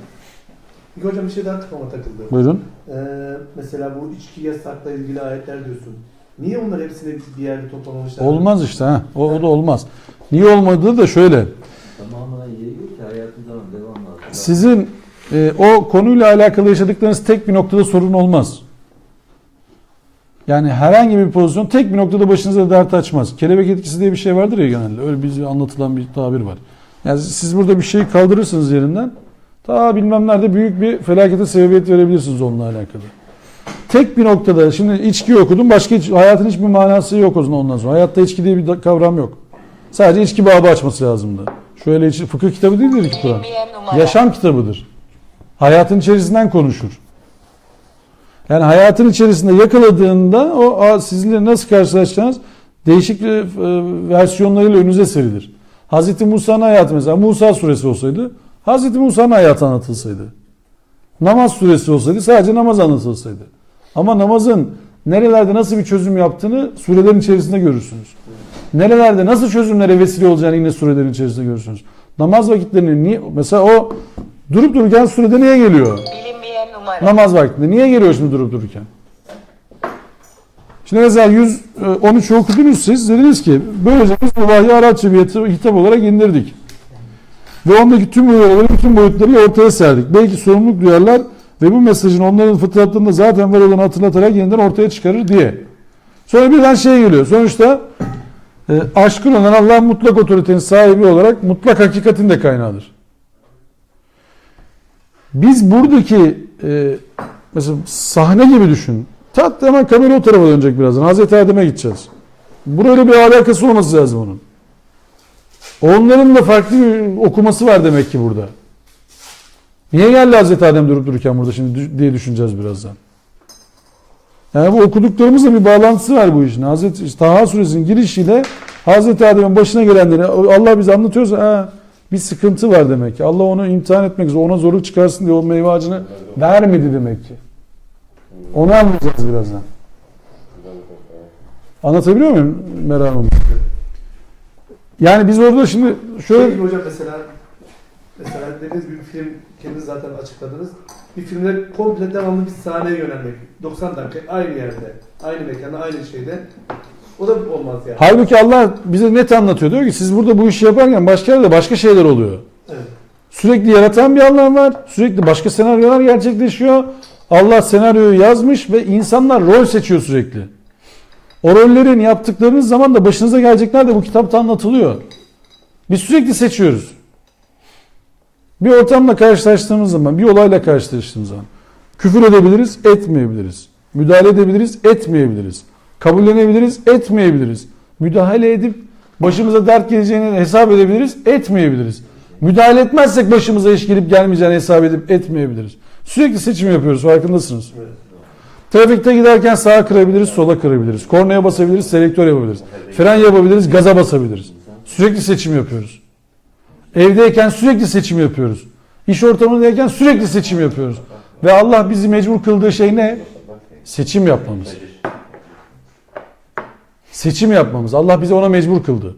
Peki hocam bir şey daha kafama takıldı. Buyurun. Mesela bu içki yasakla ilgili ayetler diyorsun. Niye onlar hepsini bir yerde toplamamışlar? Olmaz işte. O da olmaz. Niye olmadığı da şöyle. Tamamen yeri yok ki hayatın zaman devam lazım. Sizin o konuyla alakalı yaşadıklarınız tek bir noktada sorun olmaz. Yani herhangi bir pozisyon tek bir noktada başınıza dert açmaz. Kelebek etkisi diye bir şey vardır ya genelde. Öyle bize anlatılan bir tabir var. Yani siz burada bir şeyi kaldırırsınız yerinden. Ta bilmem nerede büyük bir felakete sebebiyet verebilirsiniz onunla alakalı. Tek bir noktada şimdi içki okudum. Başka hayatın hiçbir manası yok o zaman ondan sonra. Hayatta içki diye bir kavram yok. Sadece içki babı açması lazımdı. Şöyle fıkıh kitabı değildir ki Kur'an. Yaşam kitabıdır. Hayatın içerisinden konuşur. Yani hayatın içerisinde yakaladığında o sizinle nasıl karşılaşacağınız değişik versiyonlarıyla önünüze serilir. Hazreti Musa'nın hayatı mesela Musa suresi olsaydı Hazreti Musa'nın hayatı anlatılsaydı. Namaz suresi olsaydı sadece namaz anlatılsaydı. Ama namazın nerelerde nasıl bir çözüm yaptığını surelerin içerisinde görürsünüz. Nerelerde nasıl çözümlere vesile olacağını yine surelerin içerisinde görürsünüz. Namaz vakitlerini niye mesela o durup dururken surede niye geliyor? Namaz vaktinde. Niye geliyor şimdi durup dururken? Şimdi mesela 113 okudunuz siz. Dediniz ki böylece biz bu vahyi Arapça bir hitap olarak indirdik. Ve ondaki tüm uyarıları, bütün boyutlarıyla ortaya serdik. Belki sorumluluk duyarlar ve bu mesajın onların fıtratlarında zaten var olanı hatırlatarak yeniden ortaya çıkarır diye. Sonra birden şey geliyor. Sonuçta aşkın olan Allah mutlak otoritenin sahibi olarak mutlak hakikatin de kaynağıdır. Biz buradaki mesela sahne gibi düşün. Hemen kamera o tarafa dönecek birazdan. Hazreti Adem'e gideceğiz. Burayla bir alakası olması lazım onun. Onların da farklı bir okuması var demek ki burada. Niye geldi Hazreti Adem durup dururken burada şimdi diye düşüneceğiz birazdan. Yani bu okuduklarımızla bir bağlantısı var bu işin. Hazreti Taha suresinin girişiyle Hazreti Adem'in başına gelenleri Allah bize anlatıyorsa bir sıkıntı var demek ki. Allah onu imtihan etmek üzere, ona zorluk çıkarsın diye o meyve ağacını vermedi demek ki. Onu anlayacağız birazdan. Anlatabiliyor muyum Meral Hanım? Yani biz orada şimdi şöyle... Hocam mesela dediğiniz bir film, kendiniz zaten açıkladınız. Bir filmde komple devamlı bir sahneye yönelmek. 90 dakika aynı yerde, aynı mekanda, aynı şeyde. O da olmaz yani. Halbuki Allah bize net anlatıyor. Diyor ki siz burada bu işi yaparken başka yerde başka şeyler oluyor. Evet. Sürekli yaratan bir Allah var. Sürekli başka senaryolar gerçekleşiyor. Allah senaryoyu yazmış ve insanlar rol seçiyor sürekli. O rollerin yaptıklarınız zaman da başınıza gelecekler de bu kitapta anlatılıyor. Biz sürekli seçiyoruz. Bir ortamla karşılaştığımız zaman, bir olayla karşılaştığımız zaman küfür edebiliriz, etmeyebiliriz. Müdahale edebiliriz, etmeyebiliriz. Kabullenebiliriz, etmeyebiliriz. Müdahale edip başımıza dert geleceğini hesap edebiliriz, etmeyebiliriz. Müdahale etmezsek başımıza iş gelip gelmeyeceğini hesap edip etmeyebiliriz. Sürekli seçim yapıyoruz, farkındasınız. Evet. Trafikte giderken sağa kırabiliriz, sola kırabiliriz. Kornaya basabiliriz, selektör yapabiliriz. Fren yapabiliriz, gaza basabiliriz. Sürekli seçim yapıyoruz. Evdeyken sürekli seçim yapıyoruz. İş ortamındayken sürekli seçim yapıyoruz. Ve Allah bizi mecbur kıldığı şey ne? Seçim yapmamız. Seçim yapmamız. Allah bizi ona mecbur kıldı.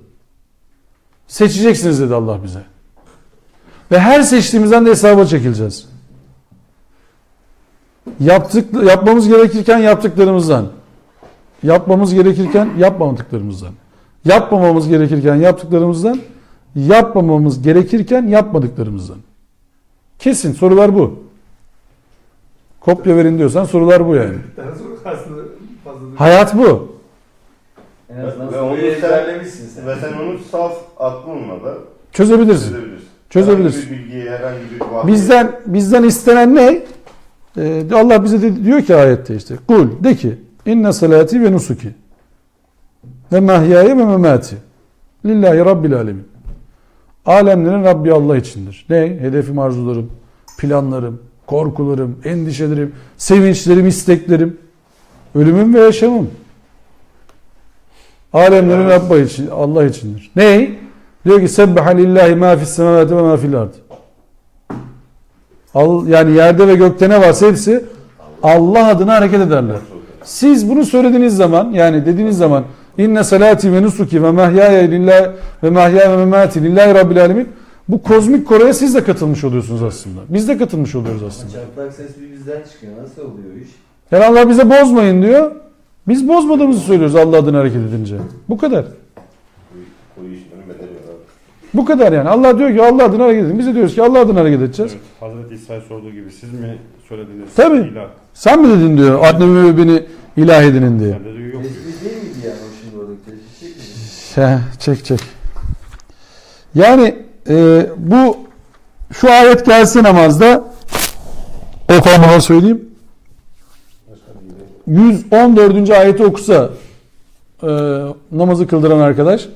Seçeceksiniz dedi Allah bize. Ve her seçtiğimizden de hesaba çekileceğiz. Yapmamız gerekirken yaptıklarımızdan. Yapmamız gerekirken yapmadıklarımızdan. Yapmamamız gerekirken yaptıklarımızdan. Yapmamamız gerekirken yapmadıklarımızdan. Kesin sorular bu. Kopya verin diyorsan sorular bu yani. Hayat bu. En azından Ve onu soruyu ezberlemişsin sen. Ve sen onu saf aklınla da Çözebilirsin. Çözebilirsin. Herhangi bir bilgiye, herhangi bir vahye. Bizden istenen ne? Allah bize diyor ki ayette işte. Kul de ki inne salati ve nusuki ve mahyaya ve memati lillahi rabbil alemin. Alemlerin Rabbi Allah içindir. Ne? Hedefim, arzularım, planlarım, korkularım, endişelerim, sevinçlerim, isteklerim, ölümüm ve yaşamım. Alemlerin Rabbi için, Allah içindir. Ne? Diyor ki sebbaha lillahi ma fis semavati ve ma fil ard. Yani yerde ve gökte ne varsa hepsi Allah adına hareket ederler. Siz bunu söylediğiniz zaman, yani dediğiniz zaman inne salati ve nusuki ve mahyaya lillahi ve mahyaya ve memati lillahi rabbil alemin, bu kozmik koroya siz de katılmış oluyorsunuz aslında. Biz de katılmış oluyoruz aslında. Çatlak ses bir bizden çıkıyor. Nasıl oluyor iş? Yani Allah bize bozmayın diyor. Biz bozmadığımızı söylüyoruz Allah adına hareket edince. Bu kadar. Bu işlerin bedeli var. Bu kadar yani. Allah diyor ki Allah adına hareket edin. Biz de diyoruz ki Allah adına hareket edeceğiz. Evet, Hazreti İsa'ya sorduğu gibi siz mi söylediniz? Tabii. İlah. Sen mi dedin diyor. Annemi ve beni ilah edinin diye. Ben de diyor yok. Tespih değil miydi yani o şimdi oradaki tespih Çek. Yani bu şu ayet gelse namazda okumama söyleyeyim. 114. ayeti okusa namazı kıldıran arkadaş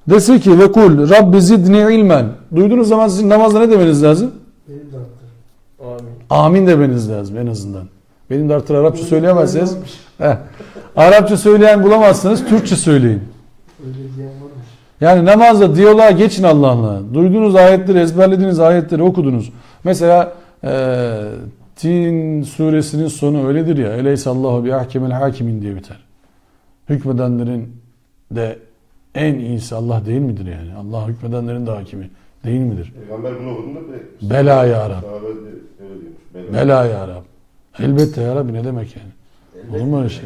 dese ki ve kul Rabbi zidni ilmen. Duyduğunuz zaman sizin namazda ne demeniz lazım? Amin. Amin demeniz lazım en azından. Benim de artık Arapça söyleyemezseniz Arapça söyleyen bulamazsanız Türkçe söyleyin. Yani namazda diyaloğa geçin Allah'la. Duyduğunuz ayetleri, ezberlediğiniz ayetleri okudunuz. Mesela Tin suresinin sonu öyledir ya. Eleysallahu bi ahkemel hakimin diye biter. Hükmedenlerin de en iyisi Allah değil midir yani? Allah hükmedenlerin de hakimi değil midir? Peygamber bunu okuduğunda Bela ya Rab. sahabe de öyle diyormuş. Bela ya Rab. Elbette ya Rabbi ne demek yani? Olur mu öyle şey?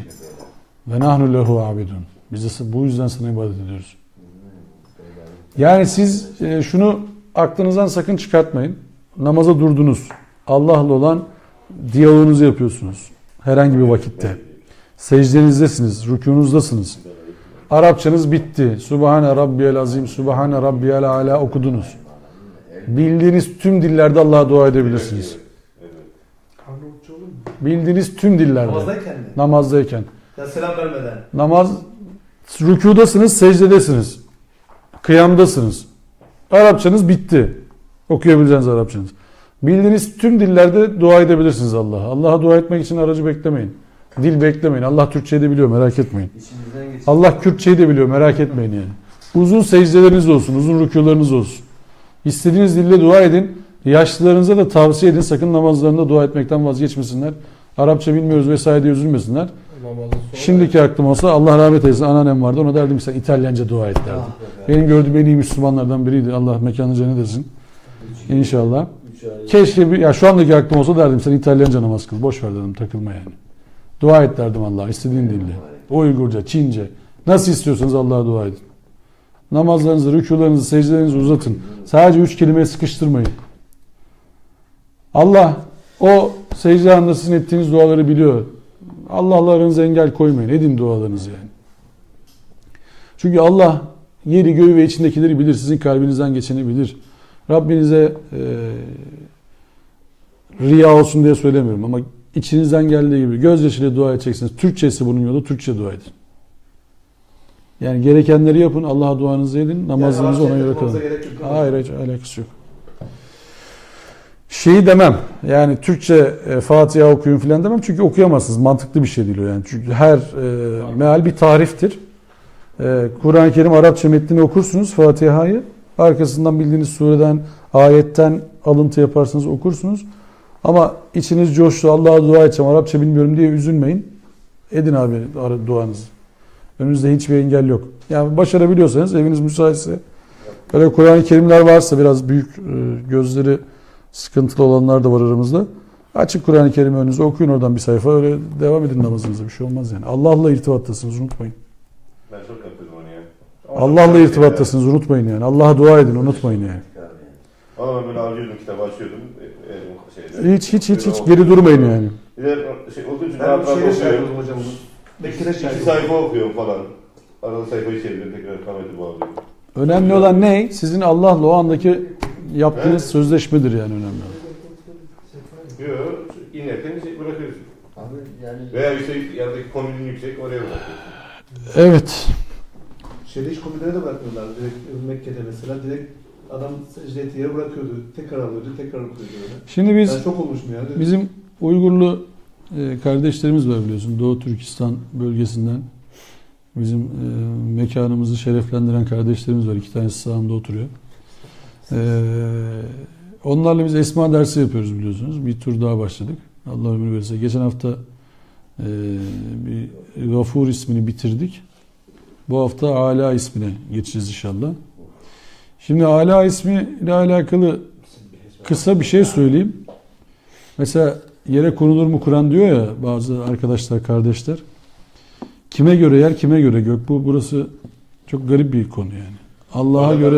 Ve nahnu lehu abidun. Biz de bu yüzden sana ibadet ediyoruz. Yani siz şunu aklınızdan sakın çıkartmayın. Namaza durdunuz. Allah'la olan diyaloğunuzu yapıyorsunuz. Herhangi bir vakitte. Secdenizdesiniz, rükûnuzdasınız. Arapçanız bitti. Subhane Rabbiyel Azim, Subhane Rabbiyel Ala okudunuz. Bildiğiniz tüm dillerde Allah'a dua edebilirsiniz. Bildiğiniz tüm dillerde. Namazdayken mi? Namazdayken. Ya selam vermeden. Namaz, rükûdasınız, secdedesiniz. kıyamdasınız. Arapçanız bitti. Okuyabileceğiniz Arapçanız. Bildiğiniz tüm dillerde dua edebilirsiniz Allah'a. Allah'a dua etmek için aracı beklemeyin. Dil beklemeyin. Allah Türkçeyi de biliyor, merak etmeyin. İçimizden geçen Allah Kürtçeyi de biliyor, merak etmeyin yani. Uzun secdeleriniz olsun, uzun rükûlarınız olsun. İstediğiniz dille dua edin. Yaşlılarınıza da tavsiye edin. Sakın namazlarında dua etmekten vazgeçmesinler. Arapça bilmiyoruz vesaire diye üzülmesinler. Namazın sonra Şimdiki aklım olsa Allah rahmet eylesin, anneannem vardı. Ona derdim ki sen İtalyanca dua et derdim. Benim gördüğüm en iyi Müslümanlardan biriydi. Allah mekanı cennet etsin. İnşallah. 3 ay. Keşke ya şu andaki aklım olsa derdim sen İtalyanca namaz kıl. Boş ver dedim, takılma yani. Dua et derdim Allah'a istediğin dille. Uygurca, Çince. Nasıl istiyorsanız Allah'a dua edin. Namazlarınızı, rükûlarınızı, secdelerinizi uzatın. Sadece 3 kelimeye sıkıştırmayın. Allah o secde anında sizin ettiğiniz duaları biliyor. Allah'la aranıza engel koymayın. Edin dualarınızı yani. Çünkü Allah yeri göğü ve içindekileri bilir. Sizin kalbinizden geçeni bilir. Rabbinize riya olsun diye söylemiyorum ama içinizden geldiği gibi gözyaşıyla dua edeceksiniz. Türkçesi bunun yolu, Türkçe dua edin. Yani gerekenleri yapın, Allah'a duanızı edin, namazlarınızı ona göre kılın. Hayır, hiç alakası yok. Şeyi demem, yani Türkçe Fatiha okuyun filan demem çünkü okuyamazsınız. Mantıklı bir şey değil o yani. Çünkü her meal bir tariftir. Kur'an-ı Kerim Arapça metnini okursunuz, Fatiha'yı. Arkasından bildiğiniz sureden, ayetten alıntı yaparsınız, okursunuz. Ama içiniz coştu, Allah'a dua edeceğim, Arapça bilmiyorum diye üzülmeyin. Edin abi duanızı. Önünüzde hiçbir engel yok. Yani başarabiliyorsanız, eviniz müsaitse, böyle Kur'an-ı Kerimler varsa, biraz büyük gözleri sıkıntılı olanlar da var aramızda. Açık Kur'an-ı Kerim'i önünüze okuyun, oradan bir sayfa, öyle devam edin namazınıza, bir şey olmaz yani. Allah'la irtibattasınız, unutmayın. Ben çok yapıyordum onu ya. Allah'la irtibattasınız, unutmayın yani. Allah'a dua edin, unutmayın yani. Ama ben böyle alıyordum, kitabı açıyordum. Şeyde. Hiç geri durmayın yani. Bir de okuyunca Ben rahat bir şeyle okuyorum. şahit hocam bunu. Bekir'e şahit 2 sayfa okuyorum falan. Arada sayfayı çeviriyorum, tekrar kameti bağlıyorum. Önemli olan ne? Sizin Allah'la o andaki yaptığınız sözleşmedir yani önemli olan. Yok, inerken bırakıyorsun. Abi yani Veya işte yanındaki komodin yüksek, oraya bırakıyorsun. Evet. Şeyde hiç komedilere de bırakmıyorlar. Direkt Mekke'de mesela direkt adam secde ettiği yere bırakıyordu. Tekrar alıyordu, tekrar okuyordu öyle. Şimdi biz Ben çok olmuşum yani. bizim Uygurlu kardeşlerimiz var biliyorsun. Doğu Türkistan bölgesinden bizim mekanımızı şereflendiren kardeşlerimiz var. 2 tanesi sağımda oturuyor. Onlarla biz esma dersi yapıyoruz biliyorsunuz. Bir tur daha başladık. Allah ömür verirse. Geçen hafta bir Gafur ismini bitirdik. Bu hafta Ala ismine geçeceğiz inşallah. Şimdi Ala ismi ile alakalı kısa bir şey söyleyeyim. Mesela yere konulur mu Kur'an diyor ya bazı arkadaşlar, kardeşler. Kime göre yer, kime göre gök? Burası çok garip bir konu yani. Allah'a göre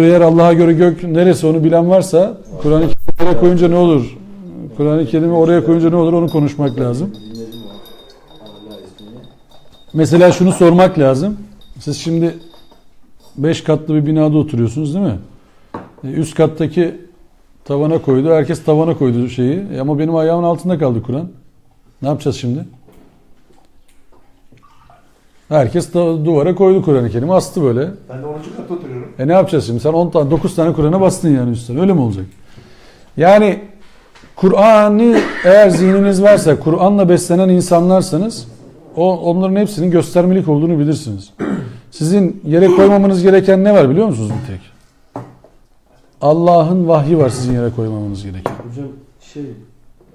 yer, Allah'a göre gök neresi onu bilen varsa Kur'an-ı Kerim'i oraya koyunca ne olur? Kur'an-ı Kerim'i oraya koyunca ne olur onu konuşmak lazım. dinledim o Allah ismini. Mesela şunu sormak lazım. Siz şimdi 5 katlı bir binada oturuyorsunuz değil mi? Üst kattaki tavana koydu. Herkes tavana koydu şeyi. Ama benim ayağımın altında kaldı Kur'an. Ne yapacağız şimdi? Herkes duvara koydu Kur'an-ı Kerim'i. Astı böyle. Ben de 10. katta oturuyorum. Ne yapacağız şimdi? Sen 10 tane, 9 tane Kur'an'a bastın yani üstüne. Öyle mi olacak? Yani Kur'an'ı eğer zihniniz varsa, Kur'an'la beslenen insanlarsanız onların hepsinin göstermelik olduğunu bilirsiniz. Sizin yere koymamanız gereken ne var biliyor musunuz bir tek? Allah'ın vahyi var sizin yere koymamanız gereken. hocam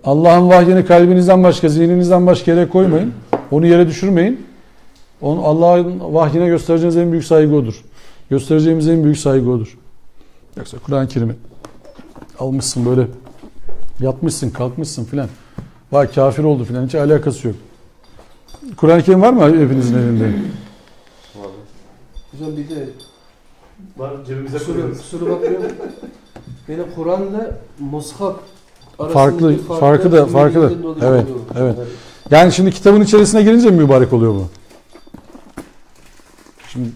Allah'ın vahyini kalbinizden başka, zihninizden başka yere koymayın. Onu yere düşürmeyin. Allah'ın vahyine göstereceğiniz en büyük saygı odur. Göstereceğimiz en büyük saygı odur. Yoksa Kur'an-ı Kerim'i almışsın böyle, yatmışsın, kalkmışsın filan. Vay kafir oldu filan, hiç alakası yok. Kur'an-ı Kerim var mı hepinizin elinde? hocam bir de Var cebimize koyuyoruz. kusura bakmayın. Benim Kur'an'la mushaf Farkı da. Evet. Yani şimdi kitabın içerisine girince mi mübarek oluyor bu? Şimdi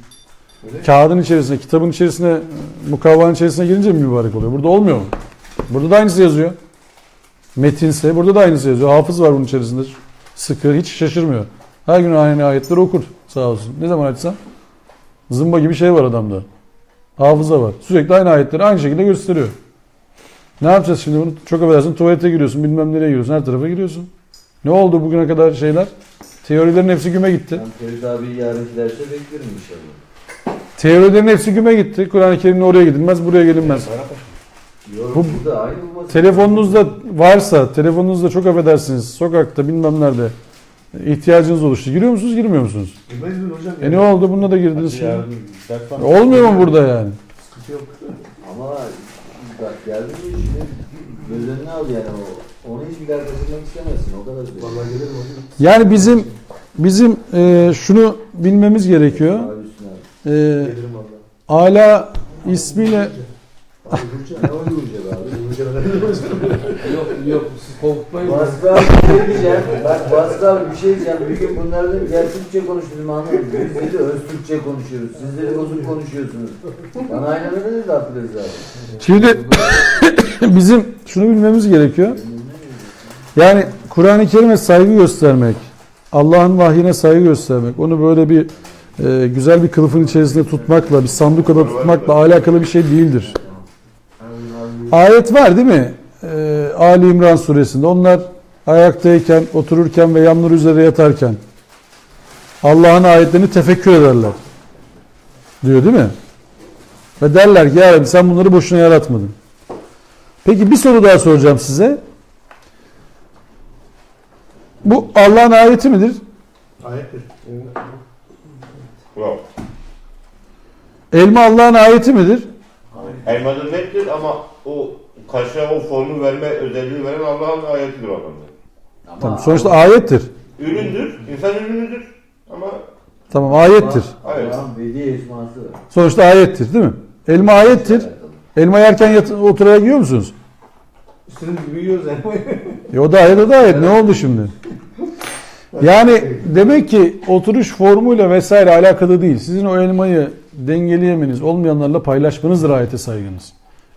Öyle. kağıdın içerisine, kitabın içerisine, mukavvanın içerisine girince mi mübarek oluyor? Burada olmuyor mu? Burada da aynısı yazıyor. Metinse burada da aynısı yazıyor. Hafız var bunun içerisinde. Sıkı, hiç şaşırmıyor. Her gün aynı ayetleri okur sağ olsun. Ne zaman açsan. Zımba gibi şey var adamda. Hafıza var. Sürekli aynı ayetleri aynı şekilde gösteriyor. Ne yapacağız şimdi bunu? Çok affedersin, tuvalete giriyorsun, bilmem nereye giriyorsun, her tarafa giriyorsun. Ne oldu bugüne kadar şeyler? Teorilerin hepsi güme gitti. Ben Ferit abi yarınki derse beklerim inşallah. Teorilerin hepsi güme gitti. Kur'an-ı Kerim'le oraya gidilmez, buraya gelinmez. Yorum burada aynı olması. Telefonunuzda varsa, telefonunuzda çok affedersiniz, sokakta bilmem nerede ihtiyacınız oluştu. Giriyor musunuz, girmiyor musunuz? Girmez mi hocam? Ne oldu? Bununla da girdiniz şimdi. Yarın ders var. Olmuyor mu burada yani? Sıkıntı yok. Ama bak geldi mi şimdi göz önüne al yani o. Onu hiçbir dert edilmek istemezsin. O kadar söyleyeyim. Vallahi gelirim hocam. Yani bizim şunu bilmemiz gerekiyor. Abi üstüne abi. Gelirim valla. Ala ismiyle Abi Gülce. Ne oldu Ucab abi? Gülce ne dedim hocam? Yok siz korkutmayın. Basri abi bir şey diyeceğim. Bak Basri abi bir şey diyeceğim. Bir gün bunlar dedim gel Türkçe konuş dedim anladım. Biz dedi öz Türkçe konuşuyoruz. Siz dedi bozuk konuşuyorsunuz. Bana aynen öyle dedi Abdülaziz abi. şimdi bizim şunu bilmemiz gerekiyor. Yani Kur'an-ı Kerim'e saygı göstermek, Allah'ın vahyine saygı göstermek, onu böyle bir güzel bir kılıfın içerisinde tutmakla, bir sandukada tutmakla alakalı bir şey değildir. Ayet var değil mi? Ali İmran suresinde. Onlar ayaktayken, otururken ve yanları üzere yatarken Allah'ın ayetlerini tefekkür ederler. Diyor değil mi? Ve derler ki ya Rabbi sen bunları boşuna yaratmadın. Peki bir soru daha soracağım size. Bu Allah'ın ayeti midir? Ayettir. Yok. Elma Allah'ın ayeti midir? Elmadır nettir ama o kaşığa o formu verme özelliği veren Allah'ın ayetidir o anlamda. Tamam, sonuçta ayettir. Üründür, insan ürünüdür ama Tamam, ayettir. evet. Allah'ın veli esması var. Sonuçta ayettir değil mi? Elma ayettir. Elma yerken oturarak yiyor musunuz? Üstünün gibi yiyoruz yani. O da ayet, o da ayet. Ne oldu şimdi? Yani demek ki oturuş formuyla vesaire alakalı değil. Sizin o elmayı dengeleyemeniz, olmayanlarla paylaşmanızdır ayete saygınız.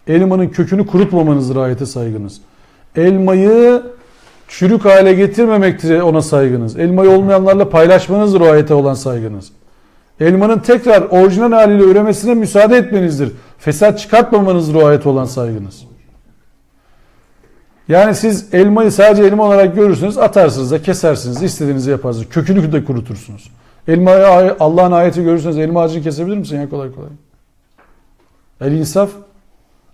Elmanın kökünü kurutmamanızdır ayete saygınız. Elmayı çürük hale getirmemektir ona saygınız. Elmayı olmayanlarla paylaşmanızdır o ayete olan saygınız. Elmanın tekrar orijinal haliyle üremesine müsaade etmenizdir. Fesat çıkartmamanızdır o ayete olan saygınız. Yani siz elmayı sadece elma olarak görürsünüz, atarsınız da kesersiniz, istediğinizi yaparsınız. Kökünü de kurutursunuz. Elmayı Allah'ın ayeti görürseniz elma ağacını kesebilir misin ya kolay kolay? El insaf.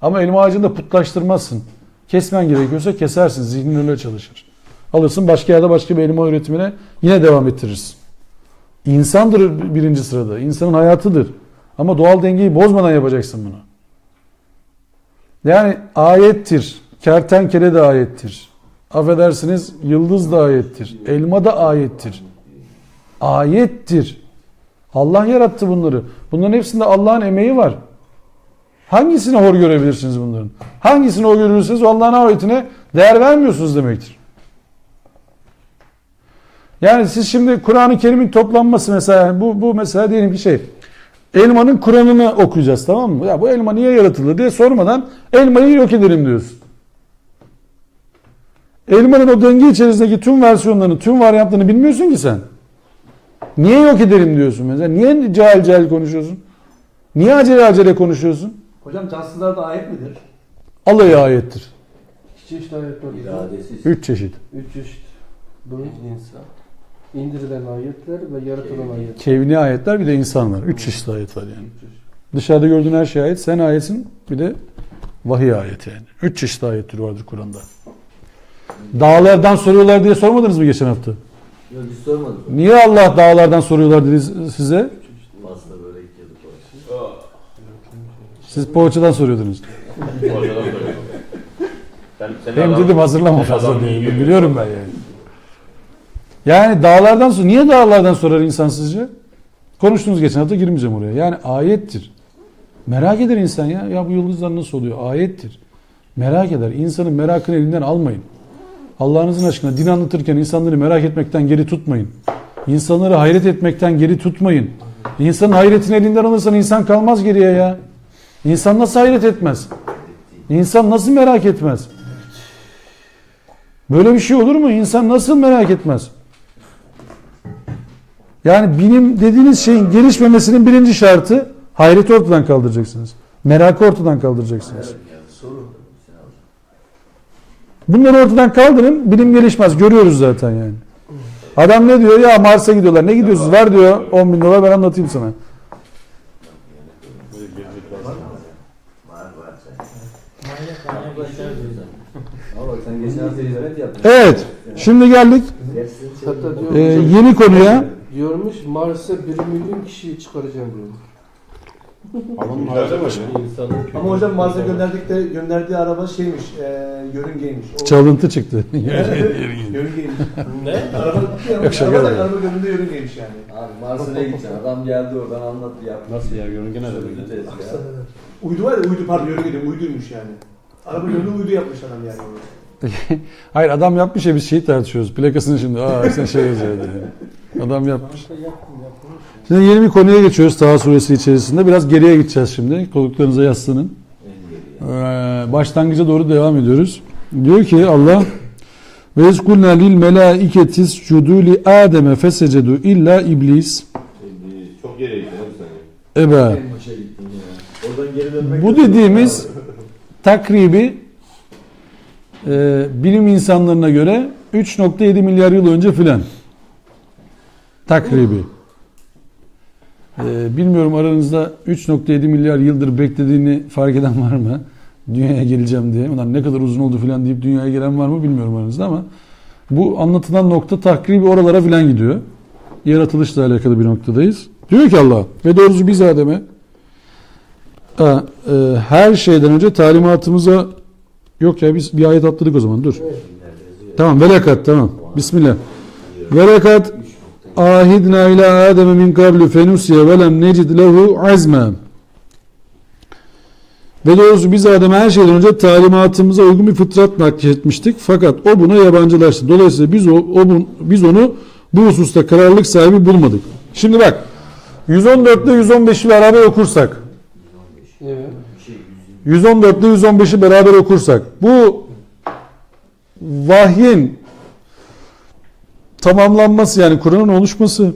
Ama elma ağacını da putlaştırmazsın. Kesmen gerekiyorsa kesersin. Zihnin öyle çalışır. Alırsın başka yerde başka bir elma üretimine yine devam ettirirsin. İnsandır birinci sırada. İnsanın hayatıdır. Ama doğal dengeyi bozmadan yapacaksın bunu. Yani ayettir. Kertenkele de ayettir. Affedersiniz yıldız da ayettir. Elma da ayettir. Ayettir. Allah yarattı bunları. Bunların hepsinde Allah'ın emeği var. Hangisini hor görebilirsiniz bunların? Hangisini hor görürseniz Allah'ın ayetine değer vermiyorsunuz demektir. Yani siz şimdi Kur'an-ı Kerim'in toplanması mesela bu mesela diyelim ki elmanın Kur'an'ını okuyacağız tamam mı? Ya bu elma niye yaratıldı diye sormadan elmayı yok edelim diyorsun. Elmanın o döngü içerisindeki tüm versiyonlarını, tüm varyantlarını bilmiyorsun ki sen. Niye yok edelim diyorsun mesela? Niye cahil konuşuyorsun? Niye acele konuşuyorsun? Hocam cansızlar da ayet midir? Alayı ayettir. İki çeşit ayet var. İradesiz. 3 çeşit. 3 çeşit. Bunun insan. İndirilen ayetler ve yaratılan ayetler. Kevni ayetler bir de insan var. 3 çeşit ayet var yani. Dışarıda gördüğün her şey ayet. Sen ayetsin bir de vahiy ayeti yani. 3 çeşit ayet türü vardır Kur'an'da. Dağlardan soruyorlar diye sormadınız mı geçen hafta? Yok biz sormadık. Niye Allah dağlardan soruyorlar dedi size? Aslında böyle gidiyorduk. Siz poğaçadan soruyordunuz. Ortadan söylüyorum. Sen Hem adam- dedim hazırlama sen fazla adam diye. yiyor. Biliyorum ben yani. Yani dağlardan sor. Niye dağlardan sorar insan sizce? Konuştuğunuz geçen hafta girmeyeceğim oraya. Yani ayettir. Merak eder insan ya. Ya bu yıldızlar nasıl oluyor? Ayettir. Merak eder. İnsanın merakını elinden almayın. Allah'ınızın aşkına din anlatırken insanları merak etmekten geri tutmayın. İnsanları hayret etmekten geri tutmayın. İnsanın hayretini elinden alırsan insan kalmaz geriye ya. İnsan nasıl hayret etmez? İnsan nasıl merak etmez? Böyle bir şey olur mu? İnsan nasıl merak etmez? Yani bilim dediğiniz şeyin gelişmemesinin birinci şartı hayreti ortadan kaldıracaksınız. Merakı ortadan kaldıracaksınız. Bunları ortadan kaldırın, bilim gelişmez. Görüyoruz zaten yani. Adam ne diyor? Ya Mars'a gidiyorlar. Ne gidiyorsunuz? Ver diyor 10 bin dolar, ben anlatayım sana. Ama bak sen geçen hafta hizmet yaptın. Evet. Şimdi geldik Hatta yeni konuya. diyormuş Mars'a 1 milyon kişiyi çıkaracağım diyor. Adamın hayatı var ya. İnsanın Ama hocam Mars'a gönderdiği araba şeymiş, yörüngeymiş. O, Çalıntı çıktı. yörüngeymiş. ne? Araba Yok, şaka araba yapıyorum. gönlünde yörüngeymiş yani. Abi Mars'a ne gideceksin? Adam geldi oradan anlattı yaptı. Nasıl ya? Yörünge nerede Sözlü böyle? test ya. Uydu var ya, uydu pardon yörünge değil, uyduymuş yani. Araba gönlünde uydu yapmış adam yani. Hayır, adam yapmış ya, biz şeyi tartışıyoruz. Plakasını şimdi sen şey yazıyor diye. Adam yapmış. Şimdi yeni bir konuya geçiyoruz Taha suresi içerisinde. Biraz geriye gideceğiz şimdi. Koltuklarınıza yaslanın. Başlangıca doğru devam ediyoruz. Diyor ki Allah ve ezkulna lil melâiketis cudu li Adem'e fesecedu illa iblis Çok geriye gittin abi sen. ebe. En başa gittin ya. Oradan geri dönmek Bu dediğimiz takribi bilim insanlarına göre 3.7 milyar yıl önce filan. Takribi. Bilmiyorum aranızda 3.7 milyar yıldır beklediğini fark eden var mı? Dünyaya geleceğim diye. Ulan ne kadar uzun oldu filan deyip dünyaya gelen var mı bilmiyorum aranızda, ama bu anlatılan nokta takribi oralara filan gidiyor. Yaratılışla alakalı bir noktadayız. Diyor ki Allah ve doğrusu biz Adem'e her şeyden önce talimatımıza yok ya, biz bir ayet atladık o zaman, dur. Tamam, velakat, tamam. Bismillah. Velakat ahidna ila Adem'e min kablu fenusiye ve lem necid lehu azma. Ve doğrusu biz Adem'e her şeyden önce talimatımıza uygun bir fıtrat nakletmiştik. Fakat o buna yabancılaştı. Dolayısıyla biz onu bu hususta kararlılık sahibi bulmadık. Şimdi bak, 114 ile 115'i beraber okursak, Evet. 114 ile 115'i beraber okursak, bu vahyin tamamlanması, yani Kur'an'ın oluşması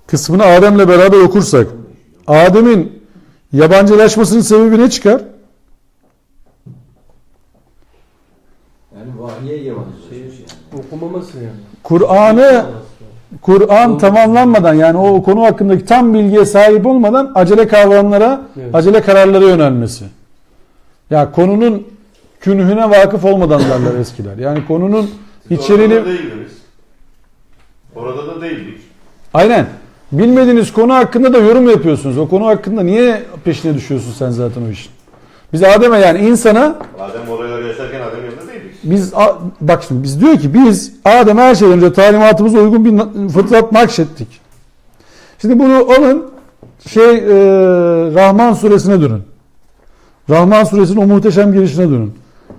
kısmını Adem'le beraber okursak, Adem'in yabancılaşmasının sebebi ne çıkar? Yani vahiye yabancılaşmış yani. Okumaması yani. Kur'an tamamlanmadan, yani o konu hakkındaki tam bilgiye sahip olmadan acele kavramlara, Evet. acele kararlara yönelmesi. Ya konunun künhüne vakıf olmadan derler eskiler. Yani konunun içeriğini... Orada da değildiniz. Orada da değildik. Aynen. Bilmediğiniz konu hakkında da yorum yapıyorsunuz. O konu hakkında niye peşine düşüyorsun sen zaten o işin? Biz Adem'e, yani insana, Adem olayları yaşarken Adem yanında değildik. bak şimdi biz diyor ki biz Adem'e her şeyden önce talimatımıza uygun bir fıtrat nakşettik. Şimdi bunu alın Rahman suresine dönün. Rahman suresinin o muhteşem girişine dönün.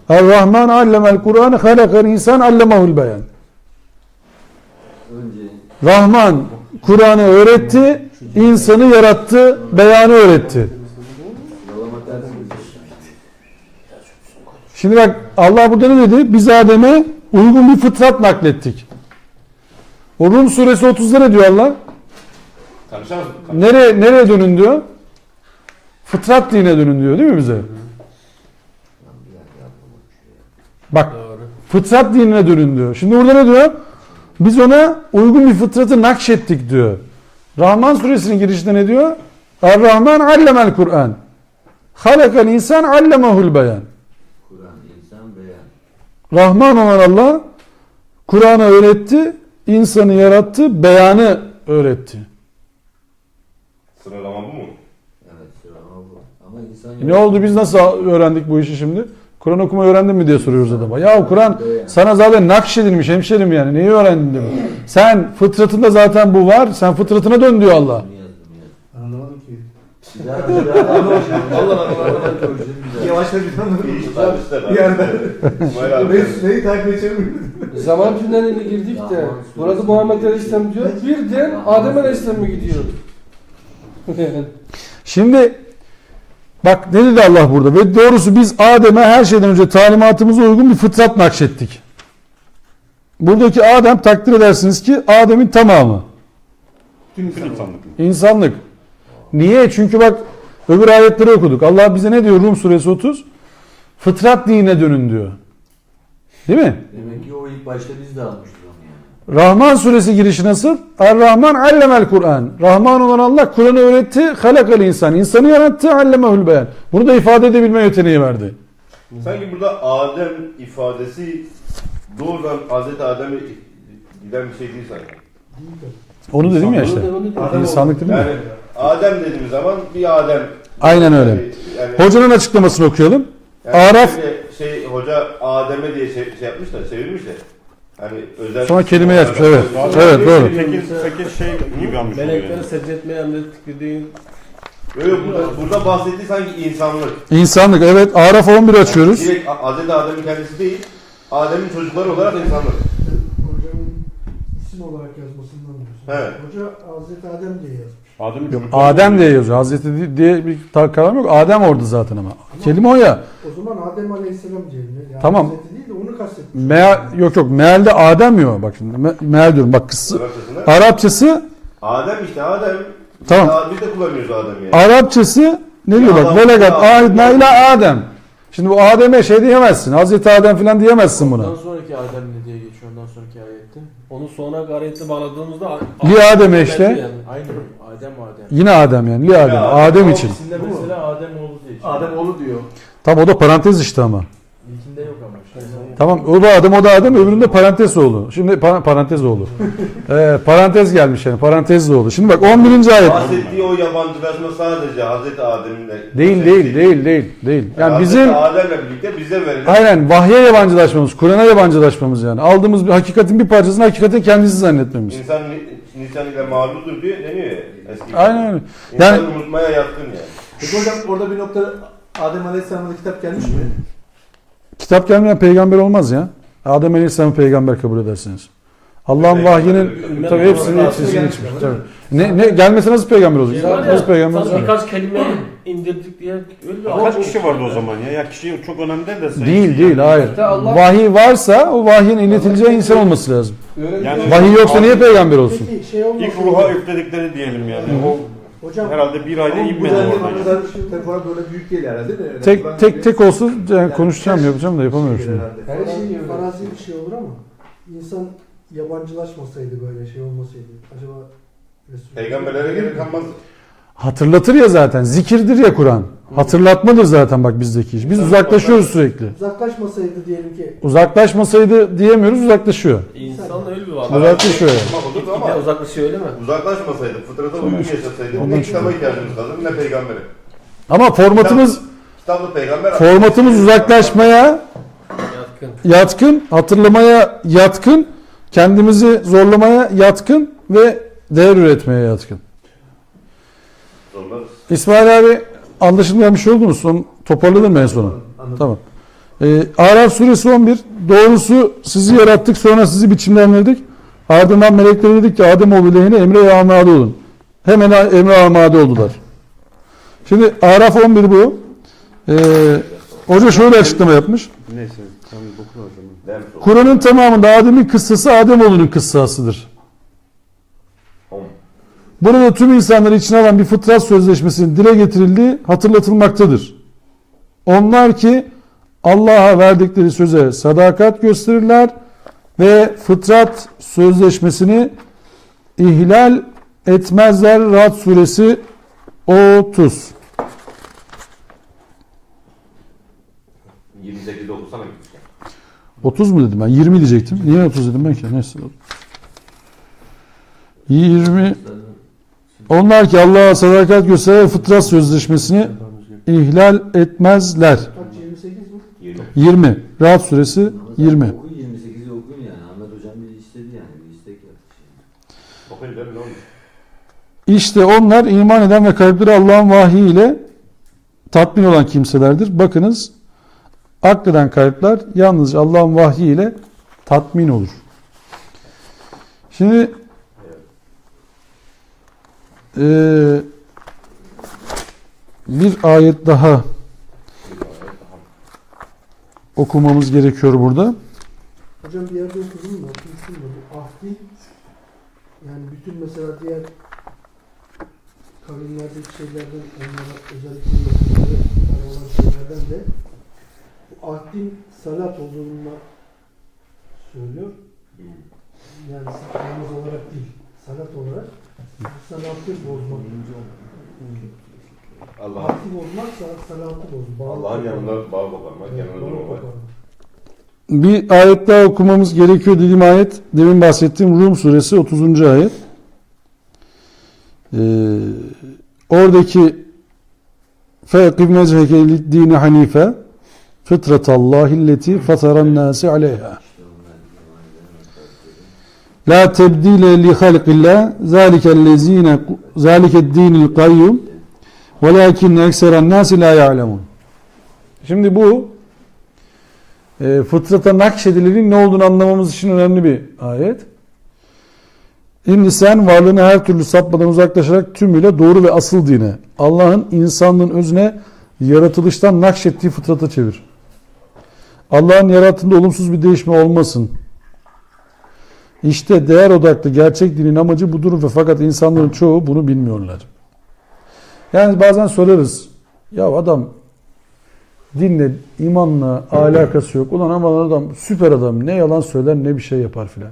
Er-Rahman allemel Kur'an halakal insan allemahul beyan. Önce Rahman Kur'an'ı öğretti, insanı yarattı, beyanı öğretti. yalama tersimiz. Şimdi bak, Allah burada ne dedi? Biz Adem'e uygun bir fıtrat naklettik. O Rum suresi 30'da ne diyor Allah? Tanışamaz mısın? Nereye dönün diyor? Fıtrat dinine dönün diyor, değil mi bize? Bak, fıtrat dinine dönün diyor. Şimdi burada ne diyor? Biz ona uygun bir fıtratı nakşettik diyor. Rahman suresinin girişinde ne diyor? Er-Rahman allemel Kur'an. Halakal insan allemahul beyan. Kur'an, insan, beyan. Rahman olan Allah Kur'an'ı öğretti, insanı yarattı, beyanı öğretti. Sıralama bu mu? Evet, sıralama bu. Ama insan Ne oldu, biz nasıl öğrendik bu işi şimdi? Kur'an okumayı öğrendin mi diye soruyoruz adama. Ya Kur'an sana zaten nakşedilmiş hemşerim, yani neyi öğrendin diyor. Sen fıtratında zaten bu var, sen fıtratına dön diyor Allah. yazdım. Anlamadım ki. Yavaş Yavaş bir anlamadım. İşte Bir yerde. İsmail abi. Neyi takip edeceğimi Zaman tüneline girdik de burada Muhammed Aleyhisselam diyor, birden Adem Aleyhisselam'a gidiyor. Şimdi bak ne dedi Allah burada? Ve doğrusu biz Adem'e her şeyden önce talimatımıza uygun bir fıtrat nakşettik. Buradaki Adem, takdir edersiniz ki Adem'in tamamı. Tüm Bütün insanlar. insanlık. İnsanlık. Niye? Çünkü bak öbür ayetleri okuduk. Allah bize ne diyor Rum suresi 30? Fıtrat dinine dönün diyor. Değil mi? Demek ki o ilk başta biz de almıştık onu yani. Rahman suresi girişi nasıl? Er-Rahman allemel Kur'an. Rahman olan Allah Kur'an'ı öğretti. Halakal insan. İnsanı yarattı. Allemehül beyan. Bunu da ifade edebilme yeteneği verdi. Sanki burada Adem ifadesi doğrudan Hazreti Adem'e giden bir şey değil sanki. Onu dedim ya işte. Adem İnsanlık değil mi? Yani Adem dediğimiz zaman bir Adem. Aynen öyle. Yani, Hocanın açıklamasını okuyalım. yani Araf hoca Adem'e diye şey yapmış da çevirmiş de. Hani özel sonra kelime yazmış. Evet. Evet doğru. 8 şey gibi almış oluyor. Meleklere secde etmeye emrettik dediğin Yok burada bahsettiği sanki insanlık. İnsanlık evet. Araf 11 açıyoruz. Direkt Hazreti Adem'in kendisi değil. Adem'in çocukları olarak insanlık. Hocanın isim olarak yazmasından diyorsun. Evet. Hoca Hazreti Adem diye yazmış. Adem'in Yok, çocukları- Adem diye yazıyor. Hazreti diye bir kavram yok. Adem orada zaten ama. Kelime o ya. O zaman Adem Aleyhisselam diyelim. Yani Tamam. Hazreti değil de onu kastetmiş. Yok. Mealde Adem yok. Bak şimdi. Meal diyorum. Bak kısı. Arapçasında. Arapçası Adem işte Adem. Tamam. Biz de kullanıyoruz Adem'i yani. Arapçası ne diyor bak. Allah, Velegat Allah. ahidna ila Adem. Şimdi bu Adem'e şey diyemezsin. Hazreti Adem falan diyemezsin buna. Ondan sonraki Adem ne diye geçiyor ondan sonraki ayette? onu sonra ayette bağladığımızda Li Adem'e işte. Yani. Aynı Adem. Yine Adem yani. Li Adem. Adem için. İkisinde mesela Adem oğlu diye geçiyor. Adem oğlu diyor. Tam o da parantez işte ama. İlkinde yok ama. Tamam o da Adem öbüründe parantez oğlu. Şimdi parantez oğlu. Parantez gelmiş yani parantez oğlu. Şimdi bak 11. ayet. Bahsettiği o yabancılaşma sadece Hazreti Adem'in de. Değil. Yani bizim Hazreti Adem'le birlikte bize verilen. aynen vahye yabancılaşmamız, Kur'an'a yabancılaşmamız yani. Aldığımız bir hakikatin bir parçasını hakikaten kendisi zannetmemiz. İnsan nisan ile mağludur diyor deniyor ya eski. Aynen öyle. İnsan Yani unutmaya yatkın yani. Peki hocam orada bir nokta Adem Aleyhisselam'da kitap gelmiş mi? kitap gelmeyen peygamber olmaz ya. Adem Aleyhisselam'ı peygamber kabul edersiniz. Allah'ın vahyinin tabii hepsini geçmiş. Tabii. Ne gelmese nasıl peygamber olacak? Nasıl peygamber Sana olacak? birkaç kelime indirdik diye öyle bir Kaç kişi vardı o zaman ya? Ya kişi çok önemli değil de sayısı. Değil hayır. İşte Allah- Vahiy varsa o vahyin iletileceği insan olması lazım. Yani Vahiy yoksa niye peygamber olsun? Peki şey olmasın. İlk ruha üfledikleri diyelim yani. O Hocam herhalde bir ayda Ama bu inmedi denli oradan. o kadar telefona böyle büyük değil herhalde değil mi? Yani Kur'an Tek olsa yani konuşacağım yapacağım da yapamıyorum gibi şimdi. herhalde. her şey farazi bir şey olur ama insan yabancılaşmasaydı böyle şey olmasaydı acaba Resul Peygamberlere gerek kalmaz. Hatırlatır ya zaten. Zikirdir ya Kur'an. Hatırlatmadır zaten bak bizdeki iş. Biz uzaklaşıyoruz sürekli. uzaklaşmasaydı diyelim ki Uzaklaşmasaydı diyemiyoruz uzaklaşıyor. İnsan öyle bir var. Uzaklaşıyor yani. Olurdu Bir de ama uzaklaşıyor öyle mi? uzaklaşmasaydı, fıtrata uygun yaşasaydı Ondan ne kitaba ihtiyacımız kalır ne peygambere. Ama Kitaplı peygamber. formatımız uzaklaşmaya Yatkın. yatkın, hatırlamaya yatkın, kendimizi zorlamaya yatkın ve değer üretmeye yatkın. Zorlarız. İsmail abi anlaşılmayan bir şey oldu mu? Son toparladın mı en sonu? Anladım. Tamam. Araf suresi 11. Doğrusu sizi yarattık sonra sizi biçimlendirdik. Ardından meleklere dedik ki Ademoğlu lehine emre-i amade olun. Hemen emre-i amade oldular. Şimdi Araf 11 bu. Hoca şöyle açıklama yapmış. Neyse tamam oku o zaman. Kur'an'ın tamamında Adem'in kıssası Ademoğlu'nun kıssasıdır. Burada tüm insanları içine alan bir fıtrat sözleşmesinin dile getirildiği hatırlatılmaktadır. Onlar ki Allah'a verdikleri söze sadakat gösterirler ve fıtrat sözleşmesini ihlal etmezler. Ra'd suresi 30. 28'de okusana gitmiş. 30 mu dedim ben? 20 diyecektim. Niye 30 dedim ben ki? Neyse. 20. Onlar ki Allah'a sadakat gösterir fıtrat sözleşmesini ihlal etmezler. kaç 28 mi? 20. Ra'd suresi 20. Oku 28'i okuyun yani. Ahmet hocam bir istedi yani. Bir istek yaptı. Okuyunca ne olmuş? İşte onlar iman eden ve kalpleri Allah'ın vahyi ile tatmin olan kimselerdir. Bakınız akleden kalpler yalnızca Allah'ın vahyi ile tatmin olur. Şimdi bir ayet daha okumamız gerekiyor burada. Hocam bir yerde okudum da okumuştum da bu ahdi Yani bütün mesela diğer kavimlerdeki şeylerden, onlara özellikle yakınları olan şeylerden de bu ahdin salat olduğunu söylüyor. Yani namaz olarak değil, salat olarak salatı bozmak. Ahdi bozmak, salatı bozmak. Allah'ın yanında bağ koparmak, yanında durmamak. Bir ayet daha okumamız gerekiyor dediğim ayet, demin bahsettiğim Rum suresi 30. ayet. Oradaki فَاَقِمْ وَجْهَكَ لِلدِّينِ حَنِيفًا فِطْرَةَ اللّٰهِ الَّتِي فَطَرَ النَّاسِ عَلَيْهَا لَا تَبْدِيلَ لِخَلْقِ اللّٰهِ ذَٰلِكَ الدِّينِ الْقَيُّمِ وَلَاكِنَّ اَكْسَرَ النَّاسِ لَا يَعْلَمُونَ. Şimdi bu fıtrata nakşedilenin ne olduğunu anlamamız için önemli bir ayet. Şimdi sen varlığını her türlü sapmadan uzaklaşarak tümüyle doğru ve asıl dine, Allah'ın insanlığın özüne yaratılıştan nakşettiği fıtrata çevir. Allah'ın yarattığında olumsuz bir değişme olmasın. İşte değer odaklı gerçek dinin amacı budur ve fakat insanların çoğu bunu bilmiyorlar. Yani bazen sorarız, ya adam dinle, imanla alakası yok. Ulan ama adam süper adam, ne yalan söyler ne bir şey yapar filan.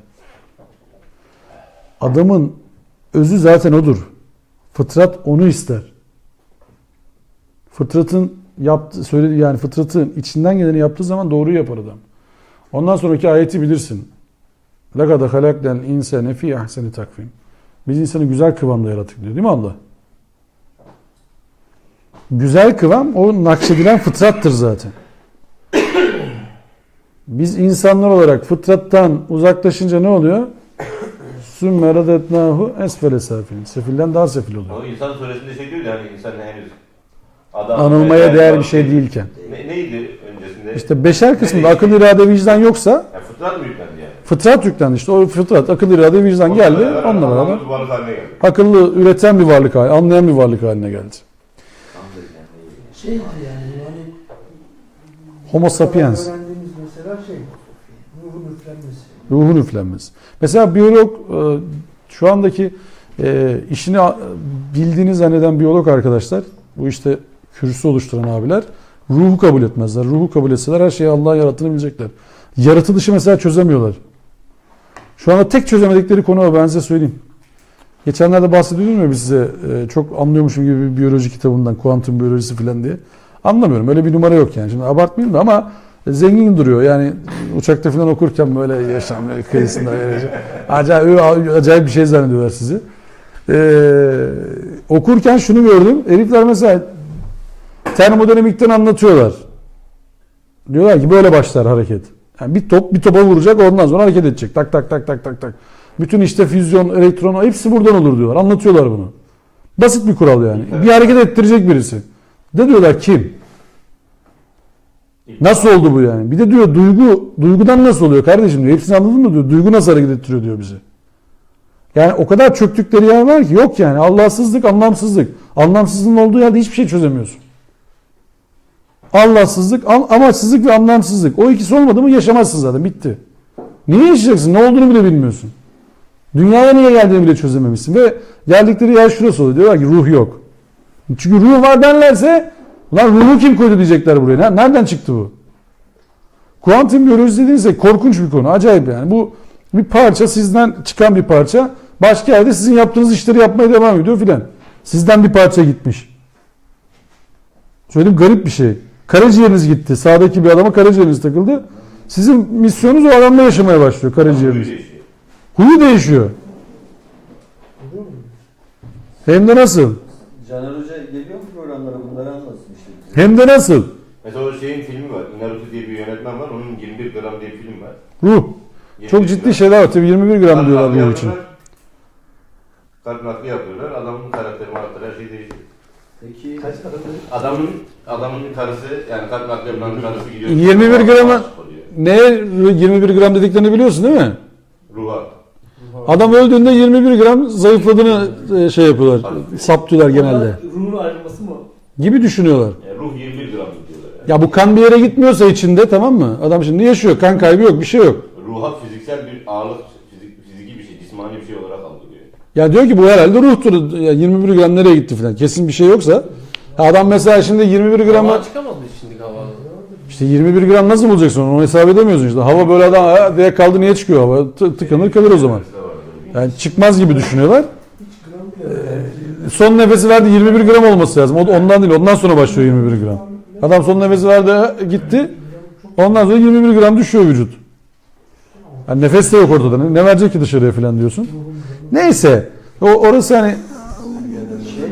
Adamın özü zaten odur. Fıtrat onu ister. Fıtratın yaptığı, söyledi yani fıtratın içinden geleni yaptığı zaman doğruyu yapar adam. Ondan sonraki ayeti bilirsin. لَقَدَ خَلَقْنَا الْاِنْسَانَ فِي اَحْسَنِ تَقْوِيمٍ. Biz insanı güzel kıvamda yarattık diyor değil mi Allah? Güzel kıvam o nakşedilen fıtrattır zaten. Biz insanlar olarak fıtrattan uzaklaşınca ne oluyor? ثُمَّ رَدَتْنَاهُ اَسْفَلَ سَافِلٍ. Sefilden daha sefil oluyor. O insan suresinde şey diyor ya hani insan henüz adam anılmaya değer bir şey değilken. Neydi öncesinde? İşte beşer kısmında akıl, irade, vicdan yoksa yani fıtrat mı yüklendi yani? Fıtrat yüklendi işte. O fıtrat, akıl, irade, vicdan geldi. Onunla beraber akıllı, üreten bir varlık haline, anlayan bir varlık haline geldi. Şey yani Homo sapiens. Öğrendiğimiz mesela ruhun üflenmesi. Ruhun üflenmesi. Mesela biyolog şu andaki işini bildiğini zanneden biyolog arkadaşlar, bu işte kürsü oluşturan abiler ruhu kabul etmezler. Ruhu kabul etseler her şeyi Allah'ın yarattığını bilecekler. Yaratılışı mesela çözemiyorlar. Şu anda tek çözemedikleri konu o, ben size söyleyeyim. Geçenlerde bahsediyordum ya size çok anlıyormuşum gibi bir biyoloji kitabından, kuantum biyolojisi falan diye. Anlamıyorum. Öyle bir numara yok yani. Şimdi abartmayayım da ama zengin duruyor. Yani uçakta falan okurken böyle yaşam kıyısında acayip bir şey zannediyorlar sizi. Okurken şunu gördüm. Herifler mesela termodinamikten anlatıyorlar. Diyorlar ki böyle başlar hareket. Yani bir topa vuracak, ondan sonra hareket edecek. Tak tak tak tak tak tak. Bütün işte füzyon, elektron hepsi buradan olur diyorlar. Anlatıyorlar bunu. Basit bir kural yani. Bir hareket ettirecek birisi. De diyorlar kim? Nasıl oldu bu yani? Bir de diyor duygudan nasıl oluyor kardeşim diyor. Hepsini anladın mı diyor. Duygu nasıl hareket ettiriyor diyor bizi. Yani o kadar çöktükleri yer var ki yok yani. Allahsızlık, anlamsızlık. Anlamsızlığın olduğu yerde hiçbir şey çözemiyorsun. Allahsızlık, amaçsızlık ve anlamsızlık. O ikisi olmadı mı yaşamazsın zaten. Bitti. Niye yaşayacaksın? Ne olduğunu bile bilmiyorsun. Dünyaya niye geldiğini bile çözememişsin. Ve geldikleri yer şurası oluyor. Diyorlar ki ruh yok. Çünkü ruh var derlerse ulan ruhu kim koydu diyecekler buraya. Nereden çıktı bu? Kuantum biyolojisi dediğinizde korkunç bir konu. Acayip yani. Bu bir parça, sizden çıkan bir parça. Başka yerde sizin yaptığınız işleri yapmaya devam ediyor filan. Sizden bir parça gitmiş. Söyleyeyim, garip bir şey. Karaciğeriniz gitti. Sağdaki bir adama karaciğeriniz takıldı. Sizin misyonunuz o adamla yaşamaya başlıyor karaciğeriniz. Huyu değişiyor. Hem de nasıl? Caner Hoca geliyor mu programlara, bunları anlatsın işte. Hem de nasıl? Mesela o şeyin filmi var. Naruto diye bir yönetmen var. Onun 21 gram diye bir film var. Ruh. Çok ciddi şeyler var. Tabii 21 gram diyorlar ruh için. Kalp nakli yapıyorlar. Adamın karakteri, her şey değişiyor. Peki adamın karısı, yani kalp nakli yapılan karısı gidiyor. 21 gramı neye 21 gram dediklerini biliyorsun değil mi? Ruha. Adam öldüğünde 21 gram zayıfladığını şey yapıyorlar. Saptıyorlar genelde. Ruhun ayrılması mı? Gibi düşünüyorlar. Ruh 21 gram diyorlar. Yani. Ya bu kan bir yere gitmiyorsa içinde, tamam mı? Adam şimdi yaşıyor. Kan kaybı yok. Bir şey yok. Ruha fiziksel bir ağırlık, fiziki bir şey, cismani bir şey olarak algılıyor. Ya diyor ki bu herhalde ruhtur. Ya 21 gram nereye gitti falan. Kesin bir şey yoksa. Adam mesela şimdi 21 gramı Hava çıkamadı şimdi hava. işte 21 gram nasıl bulacaksın onu hesap edemiyorsun işte. Hava böyle adam diye kaldı niye çıkıyor hava? Tıkanır kalır o zaman. Yani çıkmaz gibi düşünüyorlar. Son nefesi verdi 21 gram olması lazım. Ondan değil ondan sonra başlıyor 21 gram. Adam son nefesi verdi gitti. Ondan sonra 21 gram düşüyor vücut. Yani nefes de yok ortada. Ne verecek ki dışarıya falan diyorsun. Neyse. Orası hani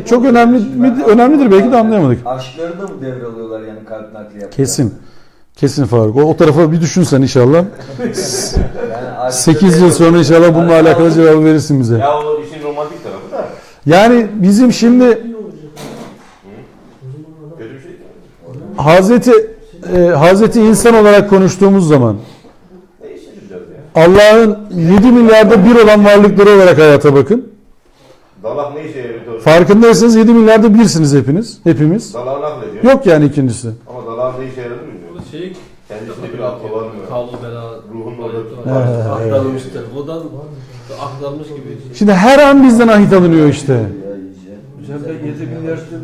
çok önemlidir belki de anlayamadık. Aşkları da mı devralıyorlar yani kalp nakli yapıyor? Kesin. Kesin Faruk. O tarafa bir düşünsen inşallah. Yani 8 yıl sonra inşallah bununla alakalı cevabı verirsin bize. Ya o işin romantik tarafı da. Yani bizim şimdi Kötü bir şey değil. Hazreti insan olarak konuştuğumuz zaman Ne işe yapacağız ya? Allah'ın 7 milyarda bir olan varlıkları olarak hayata bakın. Dalak ne işe yarıyor? Farkındaysanız 7 milyarda birsiniz hepimiz. Dalak naklediyor. Yok yani ikincisi. Ama dalak ne işe yaradığını bilmiyorum. Bu şey Kendisinde bir aklı var mı? kablo bela Ruhun orada. aktarılmıştır. Odan aktarılmış gibi. bir şey. Şimdi her an bizden ahit alınıyor işte. Hocam ben 7 milyardan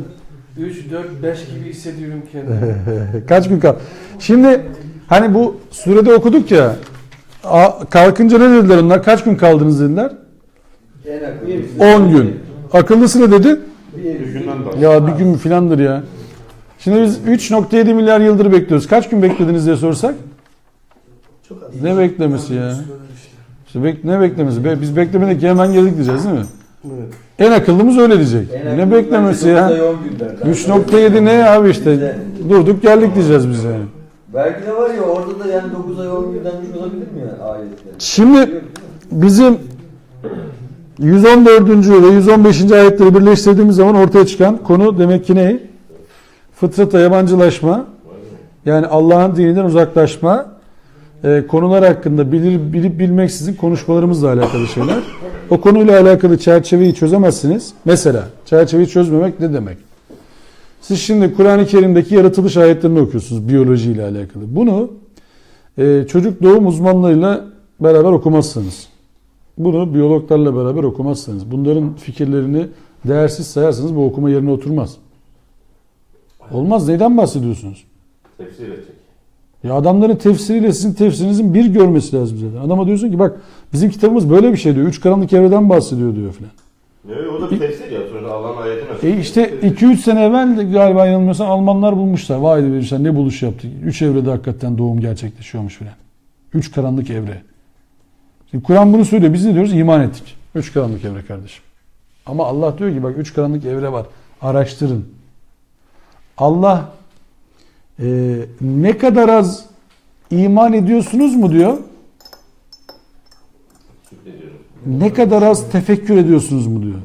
3, 4, 5 gibi hissediyorum kendimi. Kaç gün kal? Şimdi hani bu surede okuduk ya kalkınca ne dediler onlar? Kaç gün kaldınız dediler? 10 gün. Akıllısı ne dedi? Ya bir gün mü filandır ya. Şimdi biz 3.7 milyar yıldır bekliyoruz. Kaç gün beklediniz diye sorsak? Çok az. Ne beklemesi ya? İşte ne beklemesi? Biz beklemedik ki hemen geldik diyeceğiz değil mi? Evet. En akıllımız öyle diyecek. Ne beklemesi ya? 3.7 ne abi işte? Durduk geldik diyeceğiz biz yani. Belki de var ya orada da yani 9 ay 10 gün denmiş olabilir mi yani ayette? Şimdi bizim 114. ve 115. ayetleri birleştirdiğimiz zaman ortaya çıkan konu demek ki ne? Fıtrata yabancılaşma, yani Allah'ın dininden uzaklaşma, konular hakkında bilip bilmeksizin konuşmalarımızla alakalı şeyler. O konuyla alakalı çerçeveyi çözemezsiniz. Mesela çerçeveyi çözmemek ne demek? Siz şimdi Kur'an-ı Kerim'deki yaratılış ayetlerini okuyorsunuz biyolojiyle alakalı. Bunu çocuk doğum uzmanlarıyla beraber okumazsınız. Bunu biyologlarla beraber okumazsınız. Bunların fikirlerini değersiz sayarsanız bu okuma yerine oturmaz. Olmaz. Neyden bahsediyorsunuz? Tefsir edecek. Ya adamların tefsiriyle sizin tefsirinizin bir görmesi lazım zaten. Adama diyorsun ki bak bizim kitabımız böyle bir şey diyor. 3 karanlık evreden bahsediyor diyor filan. Ne o da bir tefsir ya. Sonra Allah'ın ayeti nasıl? İşte 2-3 sene evvel galiba yanılmıyorsam Almanlar bulmuşlar. Vay demişler ne buluş yaptı. 3 evrede hakikaten doğum gerçekleşiyormuş filan. 3 karanlık evre. Şimdi Kur'an bunu söylüyor. Biz ne diyoruz? İman ettik. 3 karanlık evre kardeşim. Ama Allah diyor ki bak 3 karanlık evre var. Araştırın. Allah ne kadar az iman ediyorsunuz mu diyor. Ne kadar az tefekkür ediyorsunuz mu diyor.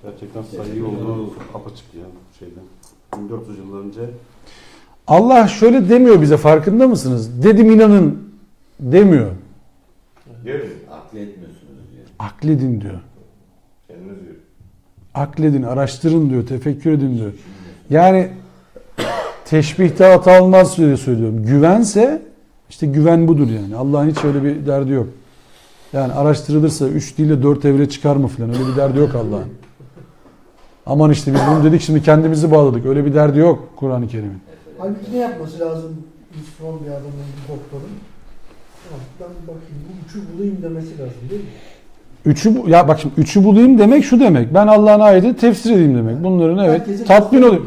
Gerçekten sayı olduğu apaçık ya şeyden. 1400 yıl önce. Allah şöyle demiyor bize farkında mısınız? Dedim inanın demiyor. Diyor mu? Aklı etmiyorsunuz diyor. Akledin diyor. Kendiniz diyor. Akledin, araştırın diyor, tefekkür edin diyor. Yani teşbihte hata olmaz diye söylüyorum. Güvense işte güven budur yani. Allah'ın hiç öyle bir derdi yok. Yani araştırılırsa 3 değil de 4 evre çıkar mı falan öyle bir derdi yok Allah'ın. Aman işte biz bunu dedik şimdi kendimizi bağladık. Öyle bir derdi yok Kur'an-ı Kerim'in. Halbuki ne yapması lazım Müslüman bir adamın, bir doktorun? Ben bakayım bu üçü bulayım demesi lazım değil mi? Ya bak şimdi üçü bulayım demek şu demek. Ben Allah'ın ayetini tefsir edeyim demek. Bunların evet Herkese tatmin oluyor.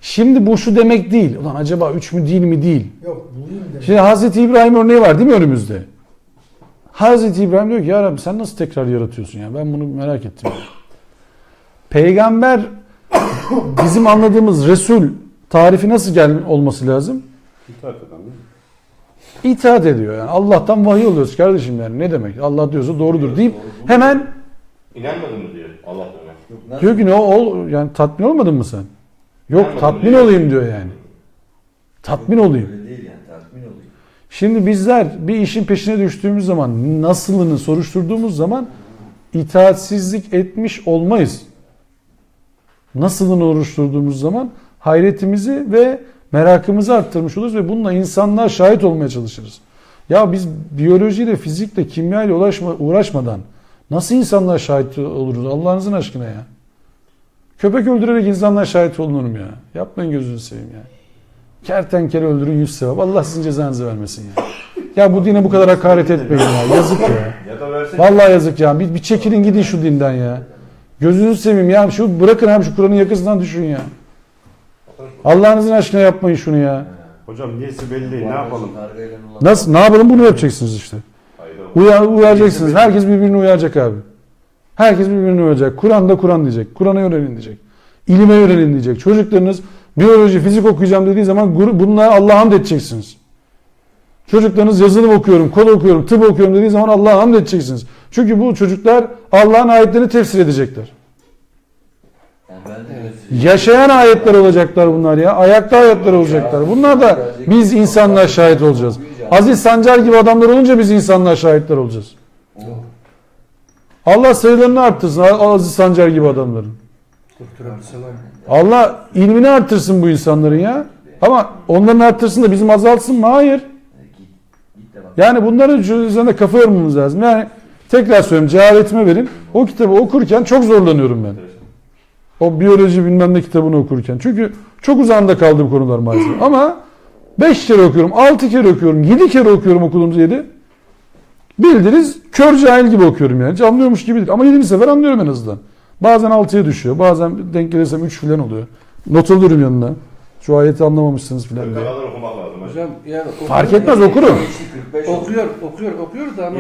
Şimdi bu şu demek değil. Ulan acaba 3 mü değil mi değil. Yok bulayım demek. Şimdi Hazreti İbrahim örneği var değil mi önümüzde? Hazreti İbrahim diyor ki ya Rabbi sen nasıl tekrar yaratıyorsun ya? Ben bunu merak ettim. Peygamber bizim anladığımız Resul tarifi nasıl olması lazım? İtaat eden mi? İtaat ediyor yani. Allah'tan vahiy alıyoruz kardeşim yani. Ne demek? Allah diyorsa doğrudur deyip hemen İnanmadın mı diyor Allah Teala. diyor ki ne yani tatmin olmadın mı sen? Yok İnanmadım tatmin diyor. olayım diyor yani. Tatmin olayım. Öyle değil yani tatmin olayım. Şimdi bizler bir işin peşine düştüğümüz zaman nasılını soruşturduğumuz zaman itaatsizlik etmiş olmayız. Nasılını oluşturduğumuz zaman hayretimizi ve merakımızı arttırmış oluruz ve bununla insanlığa şahit olmaya çalışırız. Ya biz biyolojiyle, fizikle, kimyayla uğraşmadan Nasıl insanlar şahit oluruz Allah'ınızın aşkına ya? Köpek öldürerek insanlar şahit olunur mu ya? Yapmayın gözünü seveyim ya. Kertenkele öldürün 100 sevap. Allah sizin cezanızı vermesin ya. Ya bu dine bu kadar hakaret etmeyin ya. Yazık ya. Vallahi yazık ya. Bir çekilin gidin şu dinden ya. Gözünüzü seveyim ya. Şu bırakın abi şu Kur'an'ın yakasından düşün ya. Allah'ınızın aşkına yapmayın şunu ya. Hocam niyesi belli değil. Ne yapalım? Nasıl? Ne yapalım? Bunu yapacaksınız işte. Uyaracaksınız. Herkes birbirini uyaracak abi. Herkes birbirini uyaracak. Kur'an'da Kur'an diyecek. Kur'an'a yönelin diyecek. İlime yönelin diyecek. Çocuklarınız biyoloji, fizik okuyacağım dediği zaman bununla Allah'a hamd edeceksiniz. Çocuklarınız yazılım okuyorum, kod okuyorum, tıp okuyorum dediği zaman Allah'a hamd edeceksiniz. Çünkü bu çocuklar Allah'ın ayetlerini tefsir edecekler. Yaşayan ayetler olacaklar bunlar ya. Ayakta ayetler olacaklar. Bunlar da biz insanlar şahit olacağız. Aziz Sancar gibi adamlar olunca biz insanlar şahitler olacağız. Allah sayılarını arttırsın Aziz Sancar gibi adamların. Allah ilmini arttırsın bu insanların ya. Ama onların arttırsın da bizim azaltsın mı? Hayır. Yani bunların üzerinde kafa yormamız lazım. Yani tekrar söylüyorum, cehaletime verin. O kitabı okurken çok zorlanıyorum ben. O biyoloji bilmem ne kitabını okurken. Çünkü çok uzağında kaldı bu konular maalesef. Ama 5 kere okuyorum, 6 kere okuyorum, 7 kere okuyorum okuduğumuz 7. Bildiniz kör cahil gibi okuyorum yani. Hiç anlıyormuş gibi değil. Ama 7. sefer anlıyorum en azından. Bazen 6'ya düşüyor. Bazen denk gelirsem 3 falan oluyor. Not alıyorum yanına. Şu ayeti anlamamışsınız falan diye. Hocam yani fark etmez okurum. Okuyor da ama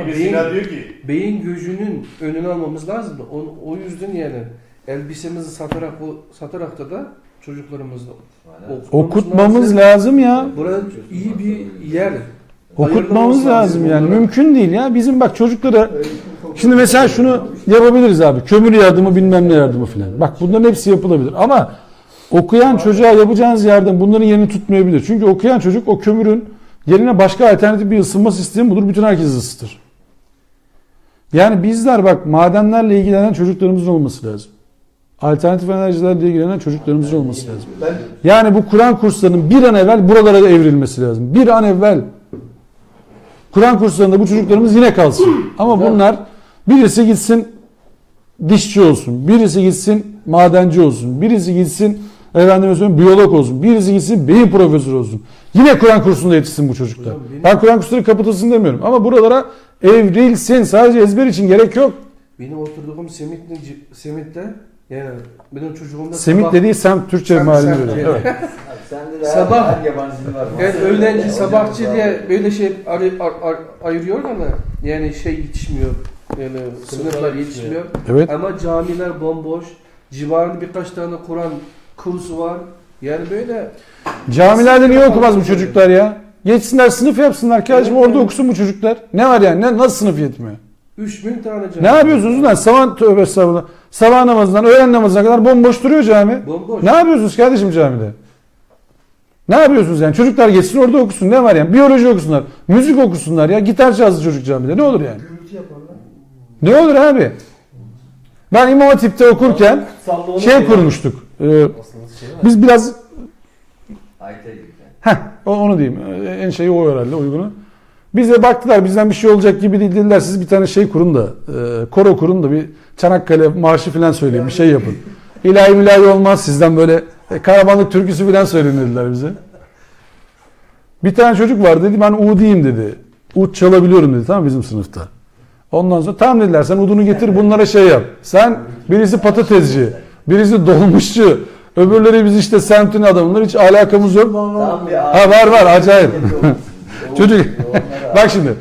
beyin gözünün önünü almamız lazım da o yüzden yani elbisemizi satarak da çocuklarımızla okutmamız lazım ya. Burada iyi bir yer. Okutmamız lazım yani. Mümkün değil ya. Bizim bak çocuklara şimdi mesela şunu yapabiliriz abi. Kömür yardımı bilmem ne yardımı filan. Bak bunların hepsi yapılabilir. Ama okuyan çocuğa yapacağınız yardım bunların yerini tutmayabilir. Çünkü okuyan çocuk o kömürün yerine başka alternatif bir ısınma sistemi bulur. Bütün herkesi ısıtır. Yani bizler bak madenlerle ilgilenen çocuklarımızın olması lazım. Alternatif enerjilerle ilgilenen çocuklarımızın olması lazım. Yani bu Kur'an kurslarının bir an evvel buralara evrilmesi lazım. Bir an evvel Kur'an kurslarında bu çocuklarımız yine kalsın. Ama bunlar birisi gitsin dişçi olsun, birisi gitsin madenci olsun, birisi gitsin biyolog olsun, birisi gitsin beyin profesörü olsun. Yine Kur'an kursunda yetişsin bu çocuklar. Ben Kur'an kursları kapatılsın demiyorum. Ama buralara evrilsin. Sadece ezber için gerek yok. Benim oturduğum Semit'te yani benim çocuğumda Semit dediği semt Türkçe malini veriyor. Evet. Sabah yabancılığı var. Yani öğlenci sabahçı diye böyle şey ayırıyor ama yani şey yetişmiyor. Yani sınıflar yetişmiyor. Evet. Ama camiler bomboş. Civarında birkaç tane Kur'an kursu var. Yani böyle camilerde niye okumaz bu çocuklar ya? Geçsinler sınıf yapsınlar. Kardeşim orada okusun bu çocuklar. Ne var yani? Nasıl sınıf yetmiyor? 3000 tane cami. Ne yapıyorsunuz lan? Sabah namazından öğlen namazına kadar bomboş duruyor cami. Bomboş. Ne yapıyorsunuz kardeşim camide? Ne yapıyorsunuz yani? Çocuklar geçsin orada okusun. Ne var yani? Biyoloji okusunlar. Müzik okusunlar ya. Gitar çalsın çocuk camide. Ne olur yani? Ne olur abi? Ben İmam Hatip'te okurken kurmuştuk. Biz biraz onu diyeyim. En şeyi o herhalde uygunu. Bize baktılar bizden bir şey olacak gibi değil dediler. Siz bir tane kurun da koro kurun da bir Çanakkale marşı falan söyleyin. Bir şey yapın. İlahi milahi olmaz sizden böyle Karamanlık türküsü falan söyleyin dediler bize. Bir tane çocuk var dedi ben udiyim dedi. Ud çalabiliyorum dedi tamam bizim sınıfta. Ondan sonra tamam dediler sen udunu getir bunlara şey yap. Sen birisi patatesci, birisi dolmuşçu, öbürleri biz işte semtin adamlar hiç alakamız yok. Var acayip. Çocuk bak şimdi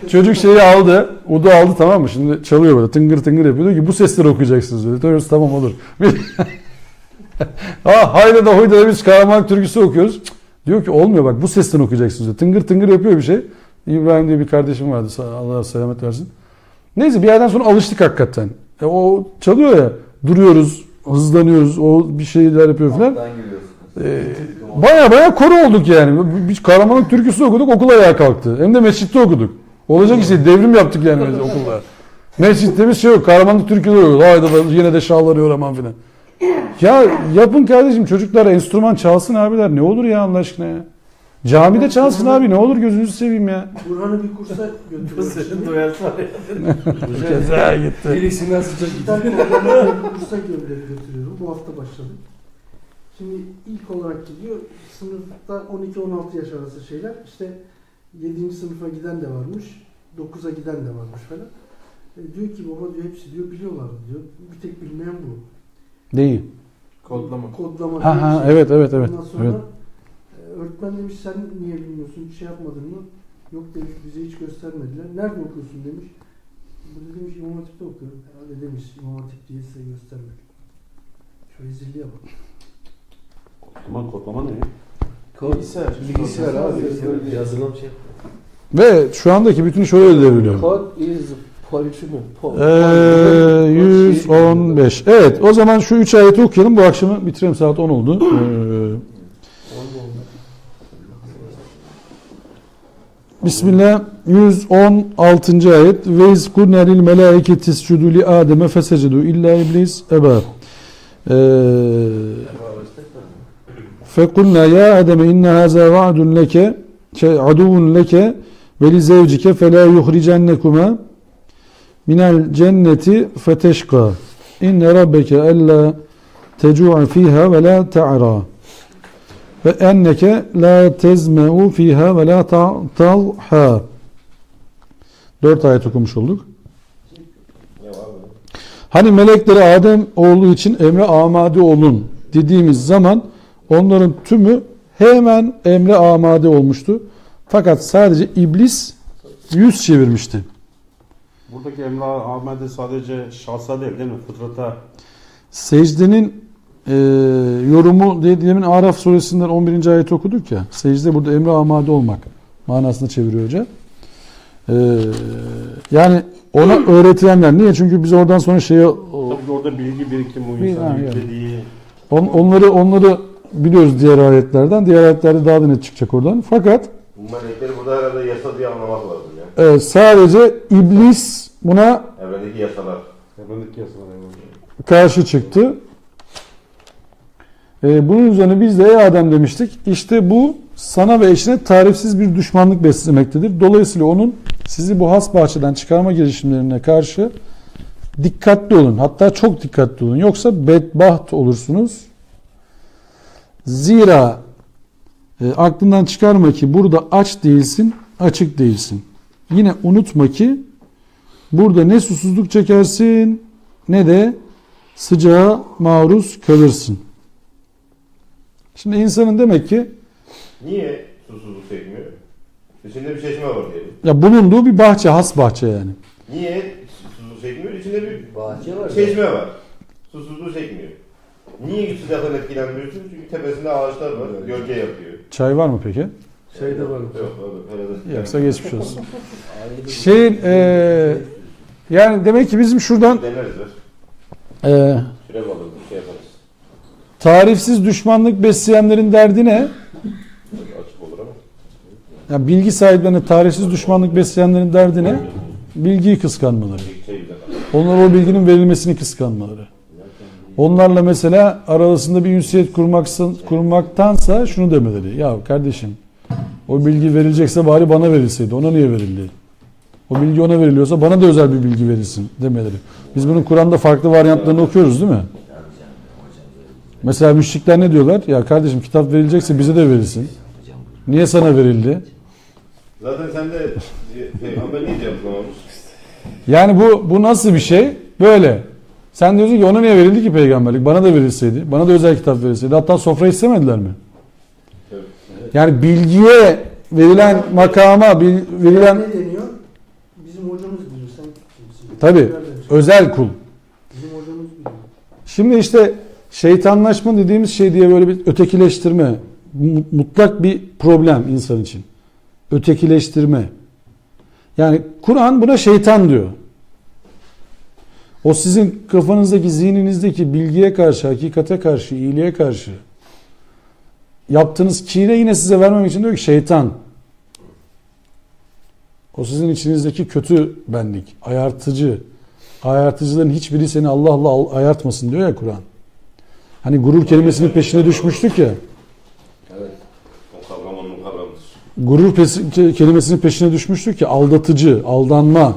çocuk şeyi aldı, udu aldı tamam mı? Şimdi çalıyor böyle tıngır tıngır yapıyor. Diyor ki bu sesleri okuyacaksınız dedi. Diyoruz tamam olur. Hayda da hoyda da biz Kahraman türküsü okuyoruz. Diyor ki olmuyor bak bu sesten okuyacaksınız diyor. Tıngır tıngır yapıyor bir şey. İbrahim diye bir kardeşim vardı Allah selamet versin. Neyse bir yerden sonra alıştık hakikaten. O çalıyor ya duruyoruz, hızlanıyoruz, o bir şeyler yapıyor falan. Baya koro olduk yani. Biz Kahramanlık türküsü okuduk okul ayağa kalktı. Hem de mescitte okuduk. Olacak işte devrim yaptık yani okulda. Mescitte bir şey yok. Kahramanlık türküleri okuyoruz. Hayda yine de şalvarıyor aman filan. Ya yapın kardeşim çocuklar enstrüman çalsın abiler. Ne olur ya Allah aşkına ya. Camide çalsın abi, ne olur gözünüzü seveyim ya. Burhan'ı bir kursa götürüyoruz. Senin doyarsan Ceza gitti. Birisinden sıcak Bir tane bir kursa götürüyorum. Bu hafta başladık. Şimdi ilk olarak gidiyor. Sınıfta 12-16 yaş arası şeyler. İşte 7. sınıfa giden de varmış. 9'a giden de varmış falan. Diyor ki baba diyor hepsi diyor biliyorlar diyor. Bir tek bilmeyen bu. Değil. kodlama. Kodlama. Ha diye bir ha, şey. evet evet evet. Ondan sonra Evet. öğretmen demiş sen niye bilmiyorsun, bir şey yapmadın mı? Yok demiş bize hiç göstermediler. Nerede okuyorsun demiş. Burada demiş İmam Hatip'te okuyorum. Herhalde demiş İmam Hatip diye size göstermedi. Şu rezilliğe bak. Kodlama ne? Bilgisayar abi. Yazılım şey. Ve şu andaki bütün şöyle devriliyor. Code is poetry mi? 115. Evet, o zaman şu 3 ayeti okuyalım. Bu akşamı bitirelim, saat 10 oldu. Bismillah. 116. ayet. Ve iz kulna lil melaiketi iscudu li Adem'e fesecedu illa iblis eba. Fekulna ya Adem'e inne haza va'dun leke aduvun leke ve li zevcike fe la yuhricennekuma minel cenneti feteşka inne rabbeke ella tecu'a fiha ve la ta'ra ve enneke la tezme'u fiha ve la ta'talha. 4 ayet okumuş olduk. Hani melekleri Adem oğlu için emre amade olun dediğimiz zaman onların tümü hemen emre amade olmuştu. Fakat sadece iblis yüz çevirmişti. Buradaki Emre Ahmet'e sadece şahsa değil mi? Fıtrata. Secdenin yorumu demin Araf suresinden 11. ayet okuduk ya. Secde burada emre amade olmak manasında çeviriyor hoca. Yani ona öğretilenler. Niye? Çünkü biz oradan sonra Tabii orada bilgi birikimi o insanın yüklediği. Onları biliyoruz diğer ayetlerden. Diğer ayetlerde daha da net çıkacak oradan. Fakat Bu melekleri burada herhalde yasa diye anlamak lazım ya. Sadece iblis buna Evrendeki yasalar. Evrendeki yasalar. karşı çıktı. Bunun üzerine biz de ey Adem demiştik. İşte bu sana ve eşine tarifsiz bir düşmanlık beslemektedir. Dolayısıyla onun sizi bu has bahçeden çıkarma girişimlerine karşı dikkatli olun. Hatta çok dikkatli olun. Yoksa bedbaht olursunuz. Zira aklından çıkarma ki burada aç değilsin, açık değilsin. Yine unutma ki burada ne susuzluk çekersin ne de sıcağa maruz kalırsın. Şimdi insanın demek ki Niye susuzluk çekmiyor? İçinde bir çeşme var diyelim. ya bulunduğu bir bahçe, has bahçe yani. Niye susuzluk çekmiyor? İçinde bir Bahçe var. çeşme var. Susuzluğu çekmiyor. Niye sıcaktan etkilenmiyorsun? Çünkü tepesinde ağaçlar var, gölge yapıyor. Çay var mı peki? Şey de var. Yok, herhalde. Yoksa geçmiş olsun. Yani demek ki bizim şuradan Deneriz ver. Süre bağlı, bir şey yaparız. tarifsiz düşmanlık besleyenlerin derdi ne? Açık olur ama. Yani bilgi sahiplerine tarifsiz düşmanlık besleyenlerin derdi ne? Bilgiyi kıskanmaları. Onlara o bilginin verilmesini kıskanmaları. Onlarla mesela arasında bir ünsiyet kurmaktansa şunu demeleri. Ya kardeşim o bilgi verilecekse bari bana verilseydi. Ona niye verildi? O bilgi ona veriliyorsa bana da özel bir bilgi verilsin demeleri. Biz bunun Kur'an'da farklı varyantlarını okuyoruz değil mi? Mesela müşrikler ne diyorlar? Ya kardeşim kitap verilecekse bize de verilsin. Niye sana verildi? Zaten sen de peygamber niye cevaplamamış? Yani bu nasıl bir şey? Böyle. Sen diyorsun ki ona niye verildi ki peygamberlik? Bana da verilseydi. Bana da özel kitap verilseydi. Hatta sofra istemediler mi? Evet. Yani bilgiye verilen makama verilen Ne deniyor? Bizim hocamız biliyor. Sen kimsin? tabii özel kul. Bizim hocamız biliyor. Şimdi işte şeytanlaşma dediğimiz şey diye böyle bir ötekileştirme, mutlak bir problem insan için. Ötekileştirme. Yani Kur'an buna şeytan diyor. O sizin kafanızdaki, zihninizdeki bilgiye karşı, hakikate karşı, iyiliğe karşı yaptığınız kine yine size vermemek için diyor ki şeytan. O sizin içinizdeki kötü benlik, ayartıcı. Ayartıcıların hiçbiri seni Allah'la ayartmasın diyor ya Kur'an. Hani gurur kelimesinin peşine düşmüştük ya. Evet. O kavram onun kavramı. gurur kelimesinin peşine düşmüştük ki aldatıcı, aldanma.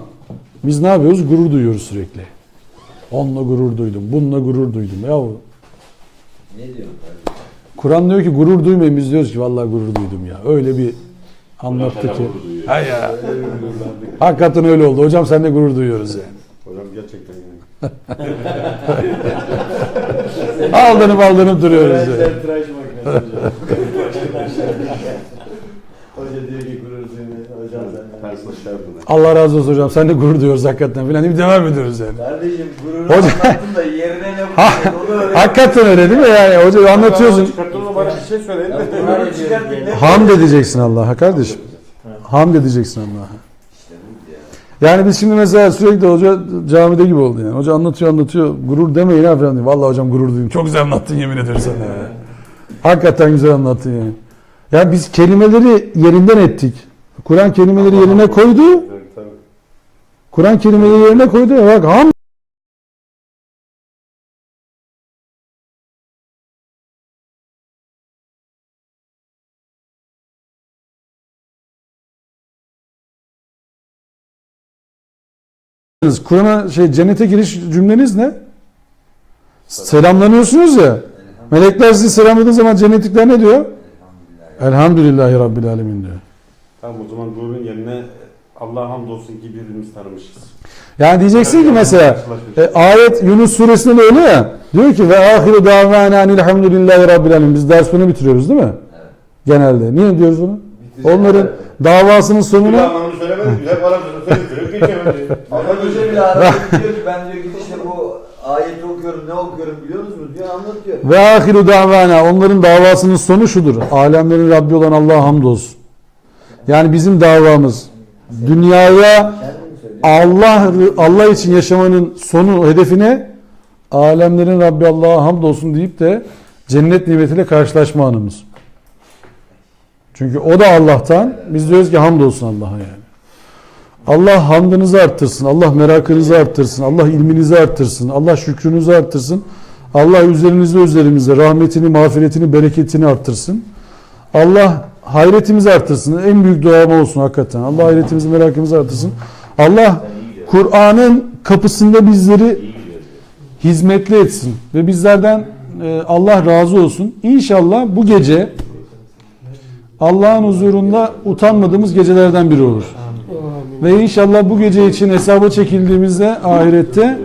Biz ne yapıyoruz? Gurur duyuyoruz sürekli. Onunla gurur duydum, bununla gurur duydum. Yahu Ne diyorsun? Kur'an diyor ki gurur duymayın, biz diyoruz ki vallahi gurur duydum ya. Öyle bir anlattı ki. Hay ya. Hakikaten öyle oldu. Hocam sen de gurur duyuyoruz yani. Hocam gerçekten yani. Aldanıp duruyoruz yani. Tıraş makinesi hocam. Hoca diyor ki gurur duymayın. Hocam sen. Allah razı olsun hocam. Sen de gurur duyuyoruz hakikaten filan. Bir devam ediyoruz yani. Kardeşim gururu Hocam- anlattın da yerine ne buldun? Hakikaten öyle değil mi yani? Hocam anlatıyorsun. Çıkarttığında bana bir şey söyleyin. Gururu çıkarttın. Hamd edeceksin Allah'a kardeşim. Hamd edeceksin Allah'a. Yani biz şimdi mesela sürekli hoca camide gibi oldu yani. Hoca anlatıyor. Gurur demeyin ha falan diyor. Vallahi hocam gurur duydum. Çok güzel anlattın yemin ederim sana ya. Hakikaten güzel anlattın yani. Yani biz kelimeleri yerinden ettik. Kur'an kelimeleri yerine koydu. Kur'an kelimeleri yerine koydu. Bak hamd. Kur'an'a cennete giriş cümleniz ne? Selamlanıyorsunuz ya. Melekler sizi selamladığı zaman cennetlikler ne diyor? Elhamdülillahi Rabbil Alemin diyor. Tamam o zaman gururun yerine Allah'a hamdolsun ki birbirimizi tanımışız. Yani diyeceksin ki mesela ayet Yunus suresinde de öyle ya. Diyor ki ve ahiru davana elhamdülillahi Rabbil Alemin. Biz ders bunu bitiriyoruz değil mi? Genelde. Niye diyoruz bunu? Onların davasının sonuna anlamını söylemedik. Güzel Arapçasını söyleyip geçemedik. Ama Hoca bile arada diyor ki ben diyor işte bu ayeti okuyorum, ne okuyorum biliyor musunuz diyor, anlatıyor. ve ahiru davana, onların davasının sonu şudur. Alemlerin Rabbi olan Allah'a hamdolsun. Yani bizim davamız dünyaya Allah için yaşamanın sonu, hedefine alemlerin Rabbi Allah'a hamdolsun deyip de cennet nimetiyle karşılaşma anımız. Çünkü o da Allah'tan. Biz diyoruz ki hamdolsun Allah'a yani. Allah hamdınızı arttırsın. Allah merakınızı arttırsın. Allah ilminizi arttırsın. Allah şükrünüzü arttırsın. Allah üzerimize rahmetini, mağfiretini, bereketini arttırsın. Allah hayretimizi arttırsın. En büyük duam olsun hakikaten. Allah hayretimizi, merakımızı arttırsın. Allah Kur'an'ın kapısında bizleri hizmetli etsin. Ve bizlerden Allah razı olsun. İnşallah bu gece Allah'ın huzurunda utanmadığımız gecelerden biri olur. Ve inşallah bu gece için hesaba çekildiğimizde ahirette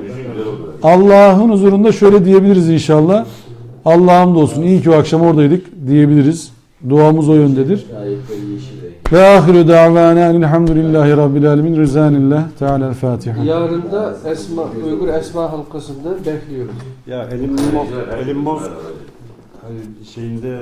Allah'ın huzurunda şöyle diyebiliriz inşallah. Allah'a hamdolsun. İyi ki o akşam oradaydık diyebiliriz. Duamız o yöndedir. Ve ahiru davana elhamdülillahi rabbil alemin. Rızanillah. Teala Fatiha. Yarın da Uygur Esma halkasında bekliyoruz. Ya elim boz şeyinde,